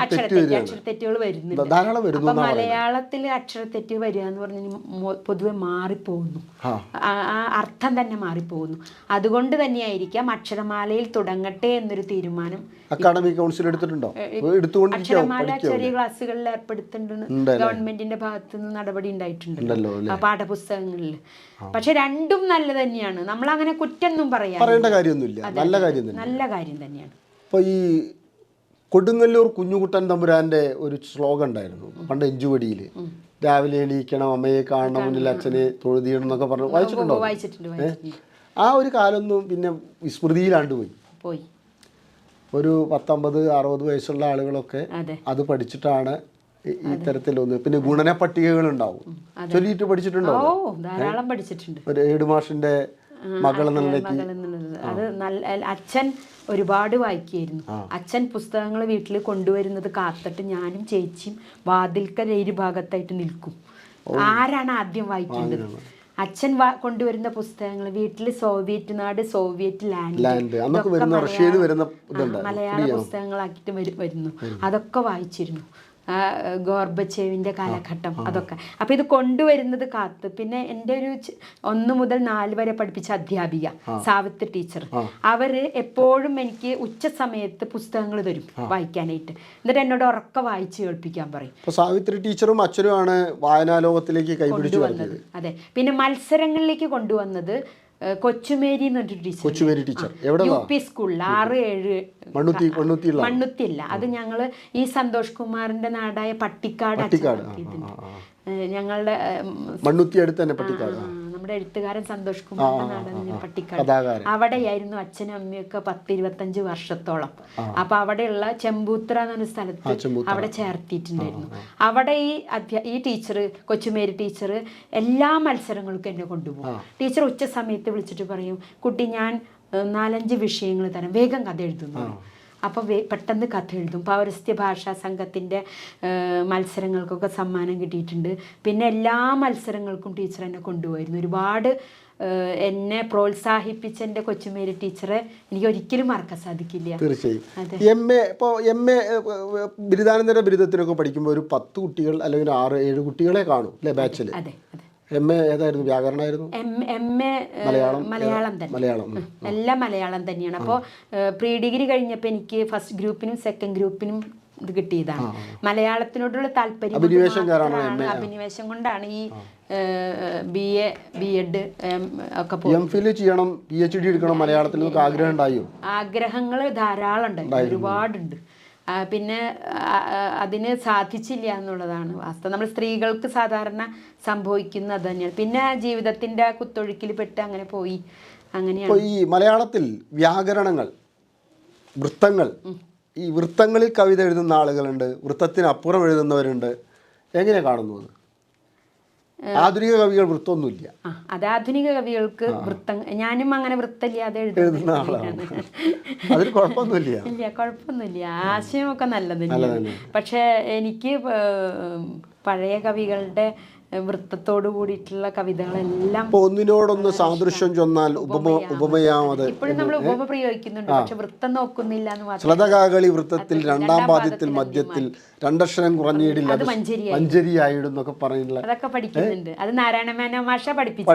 അക്ഷരത്തെറ്റുകൾ വരുന്നുണ്ട്. അപ്പൊ മലയാളത്തിൽ അക്ഷരത്തെറ്റ് വരിക എന്ന് പറഞ്ഞാൽ പൊതുവെ മാറിപ്പോകുന്നു, ആ അർത്ഥം തന്നെ മാറിപ്പോകുന്നു. അതുകൊണ്ട് തന്നെയായിരിക്കാം അക്ഷരമാലയിൽ തുടങ്ങട്ടെ എന്നൊരു തീരുമാനം
അക്കാഡമിക് കൗൺസിൽ എടുത്തിട്ടുണ്ടോ?
അക്ഷരമാല ചെറിയ ക്ലാസ്സുകളിൽ ഏർപ്പെടുത്തുന്നുണ്ട്, ഗവൺമെന്റിന്റെ ഭാഗത്തു നിന്ന് നടപടി ഉണ്ടായിട്ടുണ്ടല്ലോ പാഠപുസ്തകങ്ങളിൽ. പക്ഷെ 2ഉം നല്ല തന്നെയാണ്, നമ്മൾ അങ്ങനെ കുറ്റൊന്നും
പറയേണ്ട കാര്യമൊന്നുമില്ല,
നല്ല കാര്യം തന്നെയാണ്.
ഇപ്പോൾ ഈ കൊടുങ്ങല്ലൂർ കുഞ്ഞുകുട്ടൻ തമ്പുരാന്റെ ഒരു സ്ലോഗൻ ഉണ്ടായിരുന്നു പണ്ട് എഞ്ചുവടിയിൽ, രാവിലെ എണീക്കണം, അമ്മയെ കാണണം, മുന്നിൽ അച്ഛനെ തൊഴുതിയണം എന്നൊക്കെ പറഞ്ഞു. വായിച്ചിട്ടുണ്ടോ? ആ ഒരു കാലമൊന്നും പിന്നെ വിസ്മൃതിയിലാണ്ട് പോയി. ഒരു 19-60 വയസ്സുള്ള ആളുകളൊക്കെ അത് പഠിച്ചിട്ടാണ് ഇത്തരത്തിലൊന്ന്. പിന്നെ ഗുണന പട്ടികകൾ ഉണ്ടാവും, ചൊല്ലിയിട്ട് പഠിച്ചിട്ടുണ്ടോ?
ധാരാളം പഠിച്ചിട്ടുണ്ട്.
ഒരു ഏടുമാഷിന്റെ മകൾ
അത് അച്ഛൻ ഒരുപാട് വായിക്കുകയായിരുന്നു. അച്ഛൻ പുസ്തകങ്ങൾ വീട്ടിൽ കൊണ്ടുവരുന്നത് കാത്തിട്ട് ഞാനും ചേച്ചിയും വാതിൽക്കൽ ഭാഗത്തായിട്ട് നിൽക്കും. ആരാണ് ആദ്യം വായിക്കേണ്ടത്? അച്ഛൻ കൊണ്ടുവരുന്ന പുസ്തകങ്ങൾ വീട്ടിൽ സോവിയറ്റ് നാട്, സോവിയറ്റ് ലാൻഡ്, മലയാള പുസ്തകങ്ങളാക്കിയിട്ട് വരുന്നു. അതൊക്കെ വായിച്ചിരുന്നു. ഗോർബച്ചേവിൻ്റെ കാലഘട്ടം അതൊക്കെ. അപ്പോൾ ഇത് കൊണ്ടുവരുന്നത് കാത്ത്. പിന്നെ എൻ്റെ ഒരു 1 മുതൽ 4 വരെ പഠിപ്പിച്ച അധ്യാപിക സാവിത്രി ടീച്ചർ, അവർ എപ്പോഴും എനിക്ക് ഉച്ച സമയത്ത് പുസ്തകങ്ങൾ തരും വായിക്കാനായിട്ട്. എന്നിട്ട് എന്നോട് ഉറക്കെ വായിച്ച് കേൾപ്പിക്കാൻ പറയും.
സാവിത്രി ടീച്ചറും അച്ഛനുമാണ് വായനാലോകത്തിലേക്ക് കൊണ്ടുവന്നത്.
അതെ. പിന്നെ മത്സരങ്ങളിലേക്ക് കൊണ്ടുവന്നത് കൊച്ചുമേരി എന്നൊരു ടീച്ചർ,
കൊച്ചുമേരി ടീച്ചർ എവിടെ?
UP സ്കൂളിൽ 6-7 മണ്ണുത്തിയില്ല. അത് ഞങ്ങള് ഈ സന്തോഷ് കുമാറിന്റെ നാടായ പട്ടിക്കാട് ഞങ്ങളുടെ
മണ്ണുത്തി അടുത്ത് തന്നെ പട്ടിക്കാട്.
നമ്മുടെ എഴുത്തുകാരൻ സന്തോഷ് കുമാറിന്റെ നാടാണ് പട്ടിക്കാട്. അവിടെയായിരുന്നു അച്ഛനും അമ്മയൊക്കെ 10-25 വർഷത്തോളം. അപ്പൊ അവിടെയുള്ള ചെമ്പൂത്ര എന്നൊരു സ്ഥലത്ത് അവിടെ ചേർത്തിട്ടുണ്ടായിരുന്നു. അവിടെ ഈ ടീച്ചർ, കൊച്ചുമേരി ടീച്ചർ, എല്ലാ മത്സരങ്ങൾക്കും എന്നെ കൊണ്ടുപോകും. ടീച്ചർ ഉച്ച സമയത്ത് വിളിച്ചിട്ട് പറയും, കുട്ടി ഞാൻ 4-5 വിഷയങ്ങൾ തരാം, വേഗം കഥ എഴുതുന്നു. അപ്പോൾ പെട്ടെന്ന് കഥ എഴുതും. പൗരസ്ത്യ ഭാഷാ സംഘത്തിൻ്റെ മത്സരങ്ങൾക്കൊക്കെ സമ്മാനം കിട്ടിയിട്ടുണ്ട്. പിന്നെ എല്ലാ മത്സരങ്ങൾക്കും ടീച്ചർ എന്നെ കൊണ്ടുപോയിരുന്നു. ഒരുപാട് എന്നെ പ്രോത്സാഹിപ്പിച്ച എൻ്റെ കൊച്ചുമേരി ടീച്ചറെ എനിക്ക് ഒരിക്കലും മറക്കാൻ സാധിക്കില്ല.
തീർച്ചയായും. MA ബിരുദാനന്തര ബിരുദത്തിനൊക്കെ പഠിക്കുമ്പോൾ ഒരു 10 കുട്ടികൾ അല്ലെങ്കിൽ 6-7 കുട്ടികളെ കാണും അല്ലേ ബാച്ചിൽ?
അതെ അതെ.
MA ഏതായിരുന്നു? വ്യാകരണമായിരുന്നു?
MA മലയാളം തന്നെ. എല്ലാം മലയാളം തന്നെയാണ്. അപ്പോൾ പ്രീ ഡിഗ്രി കഴിഞ്ഞപ്പോൾ എനിക്ക് ഫസ്റ്റ് ഗ്രൂപ്പിനും സെക്കൻഡ് ഗ്രൂപ്പിനും ഇത് കിട്ടിയതാണ്. മലയാളത്തിനോടുള്ള താല്പര്യം, അഭിനിവേശം കൊണ്ടാണ് ഈ BA BEd ഒക്കെ
ചെയ്യണം, PhD എടുക്കണം മലയാളത്തിൽ ആഗ്രഹം ഉണ്ടായോ?
ആഗ്രഹങ്ങൾ ധാരാളം ഉണ്ട്, ഒരുപാടുണ്ട്. പിന്നെ അതിന് സാധിച്ചില്ല എന്നുള്ളതാണ് വാസ്തവം. നമ്മൾ സ്ത്രീകൾക്ക് സാധാരണ സംഭവിക്കുന്നത് തന്നെയാണ്. പിന്നെ ജീവിതത്തിൻ്റെ കുത്തൊഴുക്കിൽ പെട്ട് അങ്ങനെ പോയി. അങ്ങനെയാണ്
ഈ മലയാളത്തിൽ വ്യാകരണങ്ങൾ, വൃത്തങ്ങൾ, ഈ വൃത്തങ്ങളിൽ കവിത എഴുതുന്ന ആളുകളുണ്ട്, വൃത്തത്തിനപ്പുറം എഴുതുന്നവരുണ്ട്. എങ്ങനെ കാണുന്നു അത്? ആധുനിക കവികൾ വൃത്തമൊന്നുമില്ല.
അത് ആധുനിക കവികൾക്ക് വൃത്തം, ഞാനും അങ്ങനെ വൃത്തമില്ലാതെ എഴുതുന്ന ആളാണ്.
അതിൽ കുഴപ്പമൊന്നുമില്ല.
ഇല്ല, കുഴപ്പമൊന്നുമില്ല. ആശയമൊക്കെ നല്ലത് തന്നെയാണ്. പക്ഷെ എനിക്ക് പഴയ കവികളുടെ വൃത്തത്തോടു കൂടിയിട്ടുള്ള കവിതകളെല്ലാം
ഒന്നിനോടൊന്ന് സാദൃശ്യം ചൊന്നാൽ ഉപമയാമത്
ഇപ്പോഴും നമ്മൾ ഉപമ പ്രയോഗിക്കുന്നുണ്ട്. പക്ഷെ വൃത്തം നോക്കുന്നില്ല എന്ന് മാത്രം.
ശ്ലതകാകളി വൃത്തത്തിൽ രണ്ടാം പാദ്യത്തിൽ മധ്യത്തിൽ രണ്ടക്ഷരം കുറഞ്ഞിടില്ല, അത് മഞ്ചരിയായിടുന്നൊക്കെ പറയുന്നില്ല.
അതൊക്കെ പഠിക്കുന്നുണ്ട്. അത് നാരായണ മേനോൻ മാഷ പഠിപ്പിച്ചു.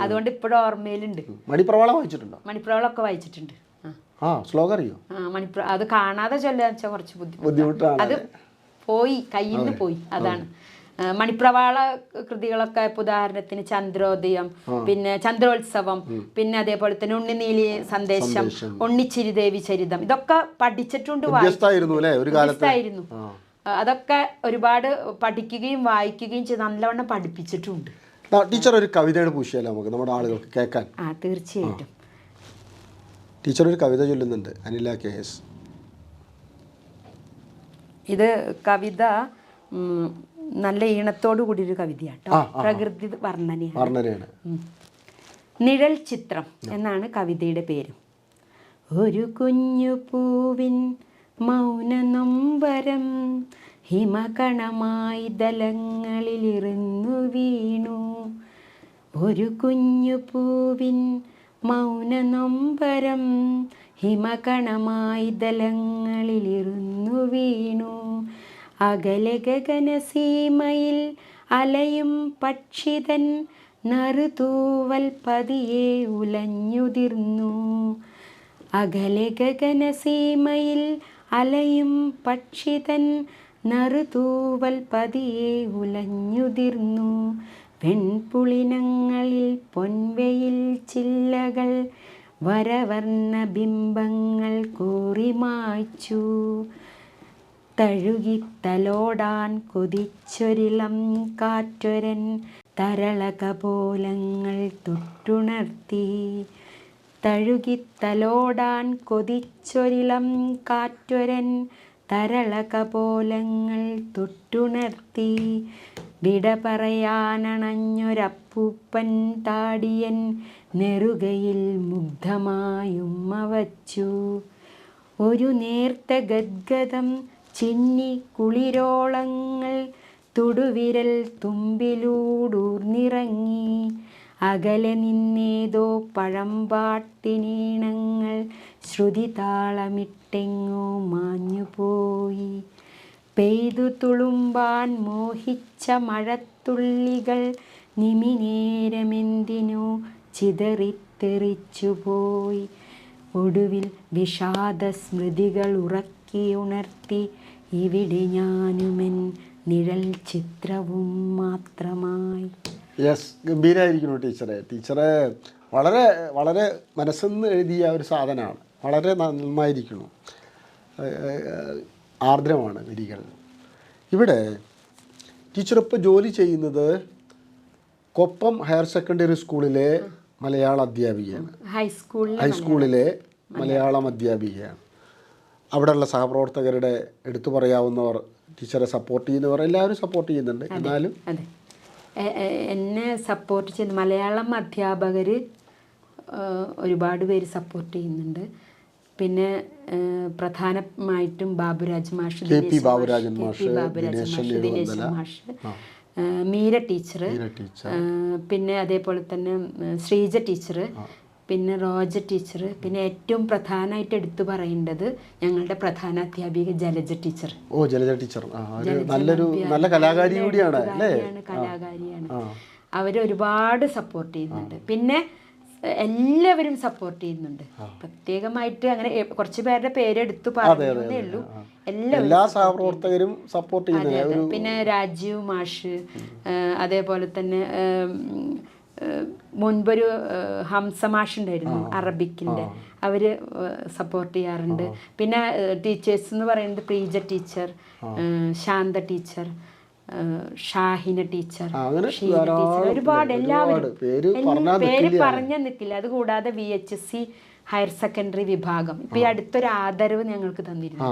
അതുകൊണ്ട് ഇപ്പോഴും ഓർമ്മയിലുണ്ട്.
മണിപ്രവാളം വായിച്ചിട്ടുണ്ടോ?
മണിപ്രവാളമൊക്കെ വായിച്ചിട്ടുണ്ട്.
ശ്ലോകം അറിയോ?
അത് കാണാതെ ചൊല്ലാന്ന് വെച്ചാൽ കുറച്ച് ബുദ്ധിമുട്ടാണ്. അത് പോയി, കയ്യിൽ നിന്ന് പോയി. അതാണ് മണിപ്രവാള കൃതികളൊക്കെ. ഉദാഹരണത്തിന് ചന്ദ്രോദയം, പിന്നെ ചന്ദ്രോത്സവം, പിന്നെ അതേപോലെ തന്നെ ഉണ്ണിനീലി സന്ദേശം, ഉണ്ണിച്ചിരിദേവി ചരിതം, ഇതൊക്കെ പഠിച്ചിട്ടുണ്ട്, വായിച്ചിരുന്നു. അതൊക്കെ ഒരുപാട് പഠിക്കുകയും വായിക്കുകയും ചെയ്ത് നല്ലവണ്ണം പഠിപ്പിച്ചിട്ടുണ്ട്.
ടീച്ചർ ഒരു കവിതയുടെ പൂശിയല്ല നമുക്ക് നമ്മുടെ ആളുകൾക്ക് കേൾക്കാൻ?
തീർച്ചയായിട്ടും.
ടീച്ചർ ഒരു കവിത ചൊല്ലുന്നുണ്ട്, അനില KS.
ഇത് കവിത നല്ല ഈണത്തോടു കൂടി ഒരു കവിതയാണ്, പ്രകൃതി വർണ്ണനയാണ്. നിഴൽ ചിത്രം എന്നാണ് കവിതയുടെ പേര്. ഒരു കുഞ്ഞു പൂവിൻ മൗന നൊമ്പരം ഹിമകണമായി ദലങ്ങളിലിരുന്നു വീണു. ഒരു കുഞ്ഞു പൂവിൻ മൗന നൊമ്പരം ഹിമകണമായി ദലങ്ങളിലിരുന്നു വീണു. അകലെ ഗഗനസീമയിൽ അലയും പക്ഷിതൻ നറുതൂവൽ പതിയെ ഉലഞ്ഞുതിർന്നു. അകലെ ഗഗനസീമയിൽ അലയും പക്ഷിതൻ നറുതൂവൽ പതിയെ ഉലഞ്ഞുതിർന്നു. വെൺപുളിനങ്ങളിൽ പൊൻവെയിൽ ചില്ലകൾ വരവർണ്ണ ബിംബങ്ങൾ കോറിമായ്ച്ചു. തഴുകിത്തലോടാൻ കൊതിച്ചൊരിളം കാറ്റൊരൻ തരളകപോലങ്ങൾ തൊട്ടുണർത്തി. തഴുകിത്തലോടാൻ കൊതിച്ചൊരിളം കാറ്റൊരൻ തരളകപോലങ്ങൾ തൊട്ടുണർത്തി. വിട പറയാനണഞ്ഞൊരപ്പൂപ്പൻ താടിയൻ നെറുകയിൽ മുഗ്ധമായുമ്മ വച്ചു. ഒരു നേർത്ത ഗദ്ഗതം ചിന്നി കുളിരോളങ്ങൾ തുടുവിരൽ തുമ്പിലൂടൂർന്നിറങ്ങി. അകലെ നിന്നേതോ പഴമ്പാട്ടിനീണങ്ങൾ ശ്രുതി താളമിട്ടെങ്ങോ മാഞ്ഞുപോയി. പെയ്തു തുളുമ്പാൻ മോഹിച്ച മഴത്തുള്ളികൾ നിമിനേരമെന്തിനോ ചിതറിത്തെറിച്ചുപോയി. ഒടുവിൽ വിഷാദ സ്മൃതികൾ ഉറക്കിയുണർത്തി. ഇവിടെ ഞാനുമെൻ നിഴൽ ചിത്രവും മാത്രമായി.
യെസ്, ഗംഭീരമായിരിക്കുന്നു ടീച്ചറെ. ടീച്ചറെ വളരെ വളരെ മനസ്സെന്ന് എഴുതിയ ഒരു സാധനമാണ്. വളരെ നന്നായിരിക്കുന്നു. ആർദ്രമാണ് വരികൾ. ഇവിടെ ടീച്ചർ ഇപ്പോൾ ജോലി ചെയ്യുന്നത് കൊപ്പം ഹയർ സെക്കൻഡറി സ്കൂളിലെ മലയാള അധ്യാപികയാണ്. ഹൈസ്കൂളിലെ മലയാളം അധ്യാപികയാണ്. അവിടെയുള്ള സഹപ്രവർത്തകരുടെ എടുത്തു പറയാവുന്നവർ, ടീച്ചറെ സപ്പോർട്ട് ചെയ്യുന്നവർ എല്ലാവരും സപ്പോർട്ട് ചെയ്യുന്നുണ്ട്. എന്നാലും
എന്നെ സപ്പോർട്ട് ചെയ്യുന്ന മലയാളം അധ്യാപകർ ഒരുപാട് പേര് സപ്പോർട്ട് ചെയ്യുന്നുണ്ട്. പിന്നെ പ്രധാനമായിട്ടും ബാബുരാജ് മാഷ്,
ബാബുരാജൻ മാഷ്,
ദിനേശൻ മാഷ്, മീര ടീച്ചർ, പിന്നെ അതേപോലെ തന്നെ ശ്രീജ ടീച്ചർ, പിന്നെ റോജ ടീച്ചർ, പിന്നെ ഏറ്റവും പ്രധാനമായിട്ട് എടുത്തു പറയേണ്ടത് ഞങ്ങളുടെ പ്രധാന അധ്യാപിക ജലജ ടീച്ചർ.
ജലജ ടീച്ചർ നല്ല കലാകാരി കൂടിയാണ്,
കലാകാരിയാണ്. അവരൊരുപാട് സപ്പോർട്ട് ചെയ്യുന്നുണ്ട്. പിന്നെ എല്ലാവരും സപ്പോർട്ട് ചെയ്യുന്നുണ്ട്. പ്രത്യേകമായിട്ട് അങ്ങനെ കുറച്ച് പേരുടെ പേരെടുത്തു പറയുന്നേ ഉള്ളൂ.
എല്ലാ സഹപ്രവർത്തകരും സപ്പോർട്ട് ചെയ്യുന്നുണ്ട്.
പിന്നെ രാജീവ് മാഷ്, അതേപോലെ തന്നെ മുൻപൊരു ഹംസ മാഷ് ഉണ്ടായിരുന്നു അറബിക്കിൻ്റെ, അവർ സപ്പോർട്ട് ചെയ്യാറുണ്ട്. പിന്നെ ടീച്ചേഴ്സ് എന്ന് പറയുന്നത് Preeja teacher, Shantha teacher, Shahina teacher, ഒരുപാട് എല്ലാവരും പേര് പറഞ്ഞ നിൽക്കില്ല. അതുകൂടാതെ VHSC ഹയർ സെക്കൻഡറി വിഭാഗം ഇപ്പം ഈ അടുത്തൊരു ആദരവ് ഞങ്ങൾക്ക് തന്നിരുന്നു.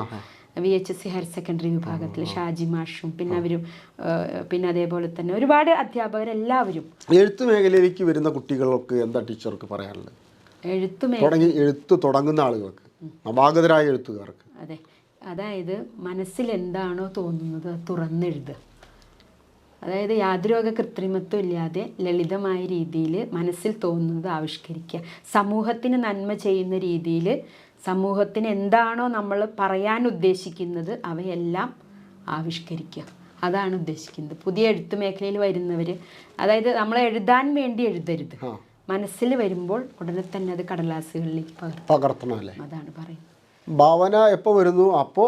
VHSC ഹയർ സെക്കൻഡറി വിഭാഗത്തിൽ ഷാജി മാഷും പിന്നെ അവരും, പിന്നെ അതേപോലെ തന്നെ ഒരുപാട് അധ്യാപകരെല്ലാവരും.
എഴുത്ത് മേഖലയിലേക്ക് വരുന്ന കുട്ടികൾക്ക് എന്താ ടീച്ചർക്ക് പറയാനുള്ളത്? എഴുത്ത് തുടങ്ങുന്ന ആളുകൾക്ക്, നവാഗതരായ എഴുത്തുകാർക്ക്.
അതെ, അതായത് മനസ്സിൽ എന്താണോ തോന്നുന്നത് തുറന്നെഴുതുക. അതായത് യാതൊരു കൃത്രിമത്വം ഇല്ലാതെ ലളിതമായ രീതിയിൽ മനസ്സിൽ തോന്നുന്നത് ആവിഷ്കരിക്കുക. സമൂഹത്തിന് നന്മ ചെയ്യുന്ന രീതിയിൽ സമൂഹത്തിന് എന്താണോ നമ്മൾ പറയാൻ ഉദ്ദേശിക്കുന്നത് അവയെല്ലാം ആവിഷ്കരിക്കുക. അതാണ് ഉദ്ദേശിക്കുന്നത്. പുതിയ എഴുത്ത് മേഖലയിൽ വരുന്നവർ, അതായത് നമ്മൾ എഴുതാൻ വേണ്ടി എഴുതരുത്, മനസ്സിൽ വരുമ്പോൾ ഉടനെ തന്നെ അത് കടലാസുകളിലേക്ക്
പകർത്തണം.
അതാണ് പറയുന്നത്.
ഭാവന എപ്പോൾ വരുന്നു അപ്പോൾ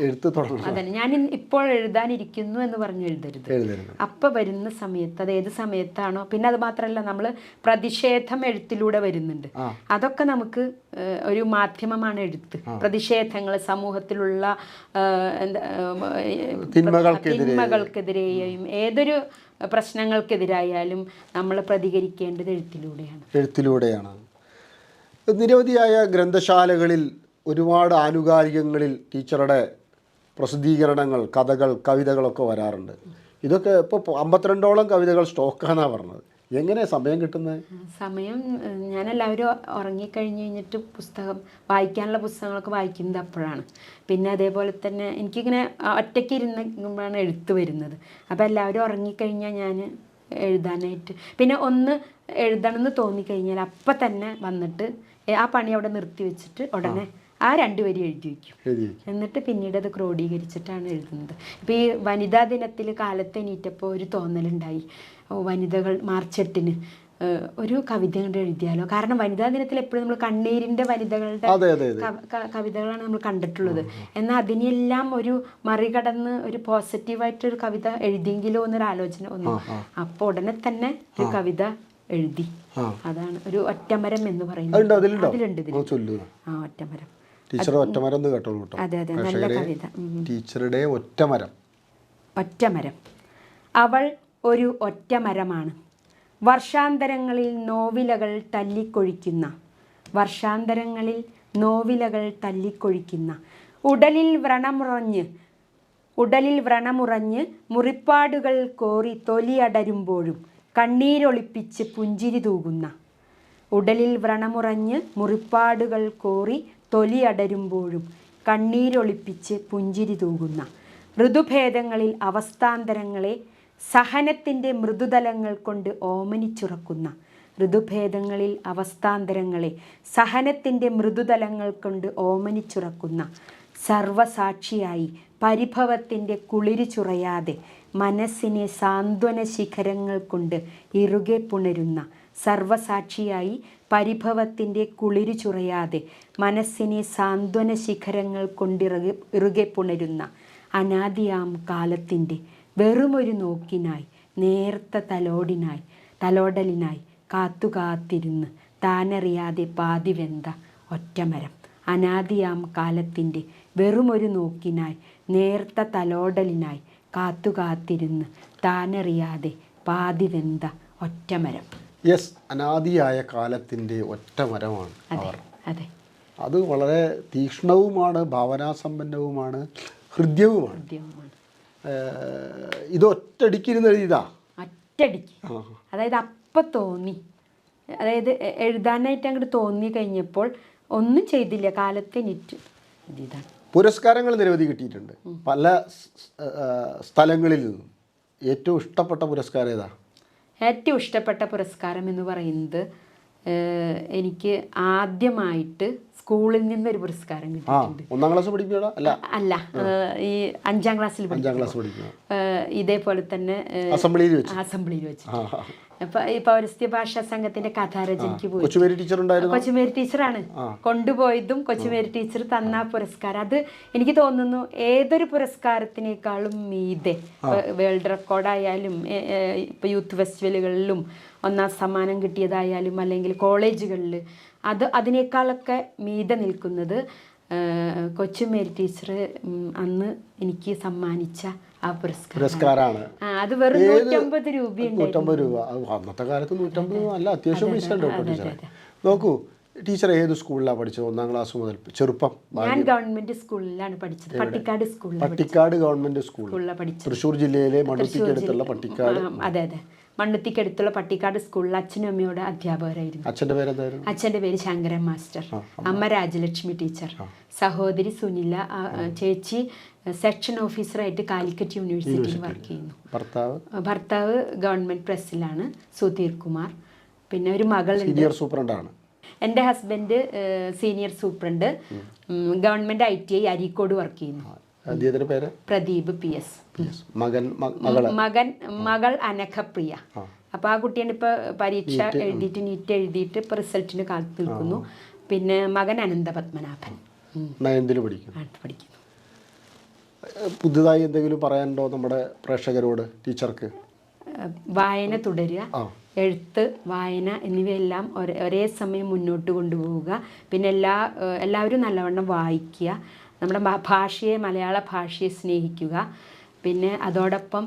എഴുത്ത് തുടങ്ങണം.
അതന്നെ, ഞാൻ ഇപ്പോൾ എഴുതാനിരിക്കുന്നു എന്ന് പറഞ്ഞ് എഴുതരുത്. അപ്പോൾ വരുന്ന സമയത്ത്, അത് ഏത് സമയത്താണോ. പിന്നെ അത് മാത്രമല്ല, നമ്മൾ പ്രതിഷേധം എഴുത്തിലൂടെ വരുന്നുണ്ട്. അതൊക്കെ നമുക്ക് ഒരു മാധ്യമമാണ് എഴുത്ത്. പ്രതിഷേധങ്ങൾ, സമൂഹത്തിലുള്ള തിന്മകൾക്കെതിരെയും ഏതൊരു പ്രശ്നങ്ങൾക്കെതിരായാലും നമ്മൾ പ്രതികരിക്കേണ്ടത് എഴുത്തിലൂടെയാണ്.
നിരവധിയായ ഗ്രന്ഥശാലകളിൽ ഒരുപാട് ആനുകാലികങ്ങളിൽ ടീച്ചറുടെ പ്രസിദ്ധീകരണങ്ങൾ, കഥകൾ, കവിതകളൊക്കെ വരാറുണ്ട്. ഇതൊക്കെ ഇപ്പോൾ 52ഓളം കവിതകൾ സ്റ്റോക്കാണെന്നാണ് പറഞ്ഞത്. എങ്ങനെ സമയം കിട്ടുന്നത്?
സമയം ഞാൻ എല്ലാവരും ഉറങ്ങിക്കഴിഞ്ഞ് കഴിഞ്ഞിട്ട് വായിക്കാനുള്ള പുസ്തകങ്ങളൊക്കെ വായിക്കുന്നത് അപ്പോഴാണ്. പിന്നെ അതേപോലെ തന്നെ എനിക്കിങ്ങനെ ഒറ്റയ്ക്ക് ഇരുന്നുമ്പോഴാണ് എഴുത്ത് വരുന്നത്. അപ്പോൾ എല്ലാവരും ഉറങ്ങിക്കഴിഞ്ഞാൽ ഞാൻ എഴുതാനായിട്ട്, പിന്നെ ഒന്ന് എഴുതണമെന്ന് തോന്നിക്കഴിഞ്ഞാൽ അപ്പം തന്നെ വന്നിട്ട് ആ പണി അവിടെ നിർത്തി വെച്ചിട്ട് ഉടനെ ആ 2 വരി എഴുതി വയ്ക്കും. എന്നിട്ട് പിന്നീട് അത് ക്രോഡീകരിച്ചിട്ടാണ് എഴുതുന്നത്. ഇപ്പോൾ ഈ വനിതാ ദിനത്തിൽ കാലത്ത് എണീറ്റപ്പോൾ ഒരു തോന്നലുണ്ടായി, വനിതകൾ മാർച്ച് 8-ന് ഒരു കവിത കൊണ്ട് എഴുതിയാലോ. കാരണം വനിതാ ദിനത്തിൽ എപ്പോഴും നമ്മൾ കണ്ണീരിൻ്റെ വനിതകളുടെ കവിതകളാണ് നമ്മൾ കണ്ടിട്ടുള്ളത്. എന്നാൽ അതിനെല്ലാം ഒരു മറികടന്ന് ഒരു പോസിറ്റീവായിട്ടൊരു കവിത എഴുതിയെങ്കിലോ എന്നൊരാലോചന വന്നു. അപ്പോൾ ഉടനെ തന്നെ ഒരു കവിത എഴുതി. അതാണ് ഒരു ഒറ്റമരം എന്ന് പറയുന്നത്. അതിലുണ്ട് ഒറ്റമരം.
ടീച്ചറുടെ ഒറ്റമരം എന്ന് കേട്ടോളൂ കേട്ടോ.
അതെ, നല്ല കവിത.
ടീച്ചറുടെ ഒറ്റമരം.
അവൾ ഒരു ഒറ്റമരമാണ്, വർഷാന്തരങ്ങളിൽ നോവിലകൾ തല്ലിക്കൊഴിക്കുന്ന ഉടലിൽ വ്രണമുറഞ്ഞ് മുറിപ്പാടുകൾ കോറി തൊലിയടരുമ്പോഴും കണ്ണീരൊളിപ്പിച്ച് പുഞ്ചിരി തൂകുന്ന ഋതുഭേദങ്ങളിൽ അവസ്ഥാന്തരങ്ങളെ സഹനത്തിൻ്റെ മൃദുതലങ്ങൾ കൊണ്ട് ഓമനിച്ചുറക്കുന്ന സർവസാക്ഷിയായി പരിഭവത്തിൻ്റെ കുളിരു ചുറയാതെ മനസ്സിനെ സാന്ത്വന ശിഖരങ്ങൾ കൊണ്ട് ഇറുകെ പുണരുന്ന അനാദിയാം കാലത്തിൻ്റെ വെറുമൊരു നോക്കിനായി നേർത്ത തലോടലിനായി കാത്തുകാത്തിരുന്ന് താനറിയാതെ പാതി വെന്ത ഒറ്റമരം. അനാദിയാം കാലത്തിൻ്റെ വെറുമൊരു നോക്കിനായി നേർത്ത തലോടലിനായി കാത്തുകാത്തിരുന്ന് താനറിയാതെ പാതി വെന്ത ഒറ്റമരം.
യെസ്, അനാദിയായ കാലത്തിൻ്റെ ഒറ്റമരമാണ് അവർ.
അതെ,
അത് വളരെ തീക്ഷ്ണവുമാണ്, ഭാവനാസമ്പന്നവുമാണ്, ഹൃദ്യവുമാണ്. ഇത് ഒറ്റടിക്കിരുന്ന് എഴുതിയതാ,
ഒറ്റടിക്ക്. അതായത് അപ്പം തോന്നി, അതായത് എഴുതാനായിട്ട് അങ്ങോട്ട് തോന്നി കഴിഞ്ഞപ്പോൾ ഒന്നും ചെയ്തില്ല, കാലത്തിനിറ്റ് എഴുതിയതാണ്.
പുരസ്കാരങ്ങൾ നിരവധി കിട്ടിയിട്ടുണ്ട് പല സ്ഥലങ്ങളിൽ നിന്നും. ഏറ്റവും ഇഷ്ടപ്പെട്ട പുരസ്കാരം ഏതാ?
ഏറ്റവും ഇഷ്ടപ്പെട്ട പുരസ്കാരം എന്ന് പറയുന്നത് എനിക്ക് ആദ്യമായിട്ട് സ്കൂളിൽ നിന്നൊരു പുരസ്കാരം കിട്ടിയിട്ടുണ്ട്.
1ാം ക്ലാസ് പഠിക്കുക?
അല്ല, ഈ 5ാം ക്ലാസ്സിൽ
പഠിക്കുക.
ഇതേപോലെ തന്നെ അസംബ്ലിയിൽ വെച്ച് ഈ പൗരസ്ത്യ ഭാഷാ സംഘത്തിന്റെ കഥാരചനയ്ക്ക് പോയി. കൊച്ചുമേരി ടീച്ചറാണ് കൊണ്ടുപോയതും. കൊച്ചുമേരി ടീച്ചർ തന്ന പുരസ്കാരം, അത് എനിക്ക് തോന്നുന്നു ഏതൊരു പുരസ്കാരത്തിനേക്കാളും മീതെ, വേൾഡ് റെക്കോർഡായാലും ഇപ്പൊ യൂത്ത് ഫെസ്റ്റിവലുകളിലും 1ാം സമ്മാനം കിട്ടിയതായാലും അല്ലെങ്കിൽ കോളേജുകളിൽ, അതിനേക്കാളൊക്കെ മീതെ നിൽക്കുന്നത് കൊച്ചുമേരി ടീച്ചർ അന്ന് എനിക്ക് സമ്മാനിച്ച ആ പുരസ്കാരമാണ്. അത് വെറും 150 രൂപയുണ്ട്.
150 രൂപ അന്നത്തെ കാലത്ത് 150 അല്ല, അത്യാവശ്യം പൈസ ഉണ്ടോ ടീച്ചറെ? നോക്കൂ, ടീച്ചർ ഏത് സ്കൂളിലാണ് പഠിച്ചത്? 1ാം ക്ലാസ് മുതൽ ചെറുപ്പം?
ഞാൻ ഗവൺമെന്റ് സ്കൂളിലാണ് പഠിച്ചത്, പട്ടിക്കാട് സ്കൂളിൽ.
പട്ടിക്കാട് ഗവൺമെന്റ് സ്കൂളിലാണ് പഠിച്ചത്. തൃശ്ശൂർ ജില്ലയിലെ മണ്ണുത്തിക്കടുത്തുള്ള പട്ടിക്കാട്.
അതെ, മണ്ണുത്തിക്കടുത്തുള്ള പട്ടിക്കാട് സ്കൂളിൽ അച്ഛനും അമ്മയോട് അധ്യാപകരായിരുന്നു.
അച്ഛൻ്റെ പേര് എന്തായിരുന്നു?
അച്ഛൻ്റെ പേര് ശങ്കരൻ മാസ്റ്റർ, അമ്മ രാജലക്ഷ്മി ടീച്ചർ, സഹോദരി സുനില, ചേച്ചി സെക്ഷൻ ഓഫീസറായിട്ട് കാലിക്കറ്റ് യൂണിവേഴ്സിറ്റിയിൽ വർക്ക് ചെയ്യുന്നു. ഭർത്താവ് ഗവൺമെന്റ് പ്രസ്സിലാണ്, സുധീർ കുമാർ. പിന്നെ ഒരു മകളുണ്ട്,
സൂപ്രണ്ടാണ്.
എൻ്റെ husband senior superintendent, government ITI Areekode work ചെയ്യുന്നു. പ്രദീപ് PS. മകൾ അനഘപ്രിയ. അപ്പൊ ആ കുട്ടിയാണ് ഇപ്പൊ പരീക്ഷ എഴുതിയിട്ട്, നീറ്റ് എഴുതിയിട്ട് ഇപ്പൊ റിസൾട്ടിന് കാത്തു നിൽക്കുന്നു. പിന്നെ മകൻ അനന്തപത്മനാഭൻ പഠിക്കുന്നു.
പുതുതായി എന്തെങ്കിലും പറയാനുണ്ടോ നമ്മുടെ പ്രേക്ഷകരോട് ടീച്ചർക്ക്?
വായന തുടരുക, എഴുത്ത്, വായന എന്നിവയെല്ലാം ഒരേ സമയം മുന്നോട്ട് കൊണ്ടുപോവുക. പിന്നെ എല്ലാവരും നല്ലവണ്ണം വായിക്കുക, നമ്മുടെ ഭാഷയെ, മലയാള ഭാഷയെ സ്നേഹിക്കുക. പിന്നെ അതോടൊപ്പം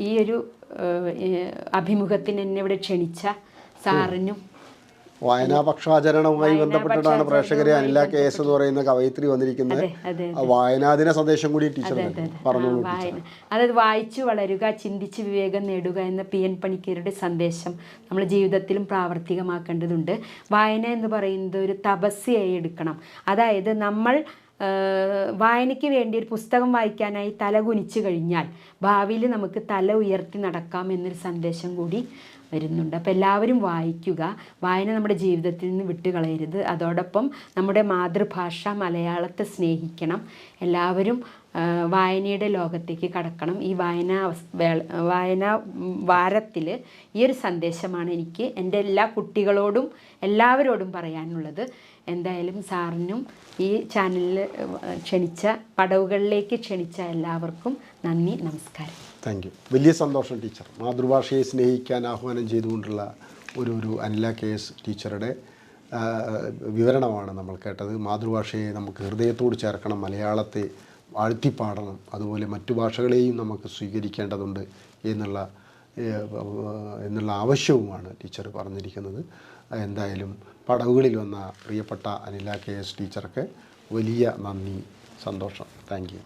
ഈ ഒരു അഭിമുഖത്തിന് എന്നെ ഇവിടെ ക്ഷണിച്ച സാറിനും,
വായനാ പക്ഷാചരണവുമായി ബന്ധപ്പെട്ടിട്ടാണ് പ്രേക്ഷകരെ അനില KS എന്ന് പറയുന്ന കവയിത്രി വന്നിരിക്കുന്നത്. വായനാദിന സന്ദേശം കൂടി ടീച്ചർ പറഞ്ഞു.
അതായത് വായിച്ചു വളരുക, ചിന്തിച്ച് വിവേകം നേടുക എന്ന PN പണിക്കരുടെ സന്ദേശം നമ്മൾ ജീവിതത്തിലും പ്രാവർത്തികമാക്കേണ്ടതുണ്ട്. വായന എന്ന് പറയുന്നത് ഒരു തപസ്യയായി എടുക്കണം. അതായത് നമ്മൾ വായനയ്ക്ക് വേണ്ടി ഒരു പുസ്തകം വായിക്കാനായി തല കുനിച്ചു കഴിഞ്ഞാൽ ഭാവിയിൽ നമുക്ക് തല ഉയർത്തി നടക്കാം എന്നൊരു സന്ദേശം കൂടി വരുന്നുണ്ട്. അപ്പോൾ എല്ലാവരും വായിക്കുക, വായന നമ്മുടെ ജീവിതത്തിൽ നിന്ന് വിട്ടുകളയരുത്. അതോടൊപ്പം നമ്മുടെ മാതൃഭാഷ മലയാളത്തെ സ്നേഹിക്കണം. എല്ലാവരും വായനയുടെ ലോകത്തേക്ക് കടക്കണം. ഈ വായന വാരത്തിൽ ഈ ഒരു സന്ദേശമാണ് എനിക്ക് എൻ്റെ എല്ലാ കുട്ടികളോടും എല്ലാവരോടും പറയാനുള്ളത്. എന്തായാലും സാറിനും ഈ ചാനലിൽ ക്ഷണിച്ച, പടവുകളിലേക്ക് ക്ഷണിച്ച എല്ലാവർക്കും നന്ദി, നമസ്കാരം.
Thank you. വലിയ സന്തോഷം ടീച്ചർ. മാതൃഭാഷയെ സ്നേഹിക്കാൻ ആഹ്വാനം ചെയ്തുകൊണ്ടുള്ള ഒരു അനില KS ടീച്ചറുടെ വിവരണമാണ് നമ്മൾ കേട്ടത്. മാതൃഭാഷയെ നമുക്ക് ഹൃദയത്തോട് ചേർക്കണം, മലയാളത്തെ വാഴ്ത്തിപ്പാടണം, അതുപോലെ മറ്റു ഭാഷകളെയും നമുക്ക് സ്വീകരിക്കേണ്ടതുണ്ട് എന്നുള്ള ആവശ്യവുമാണ് ടീച്ചർ പറഞ്ഞിരിക്കുന്നത്. എന്തായാലും പടവുകളിൽ വന്ന പ്രിയപ്പെട്ട അനില KS ടീച്ചർക്ക് വലിയ നന്ദി, സന്തോഷം. Thank you.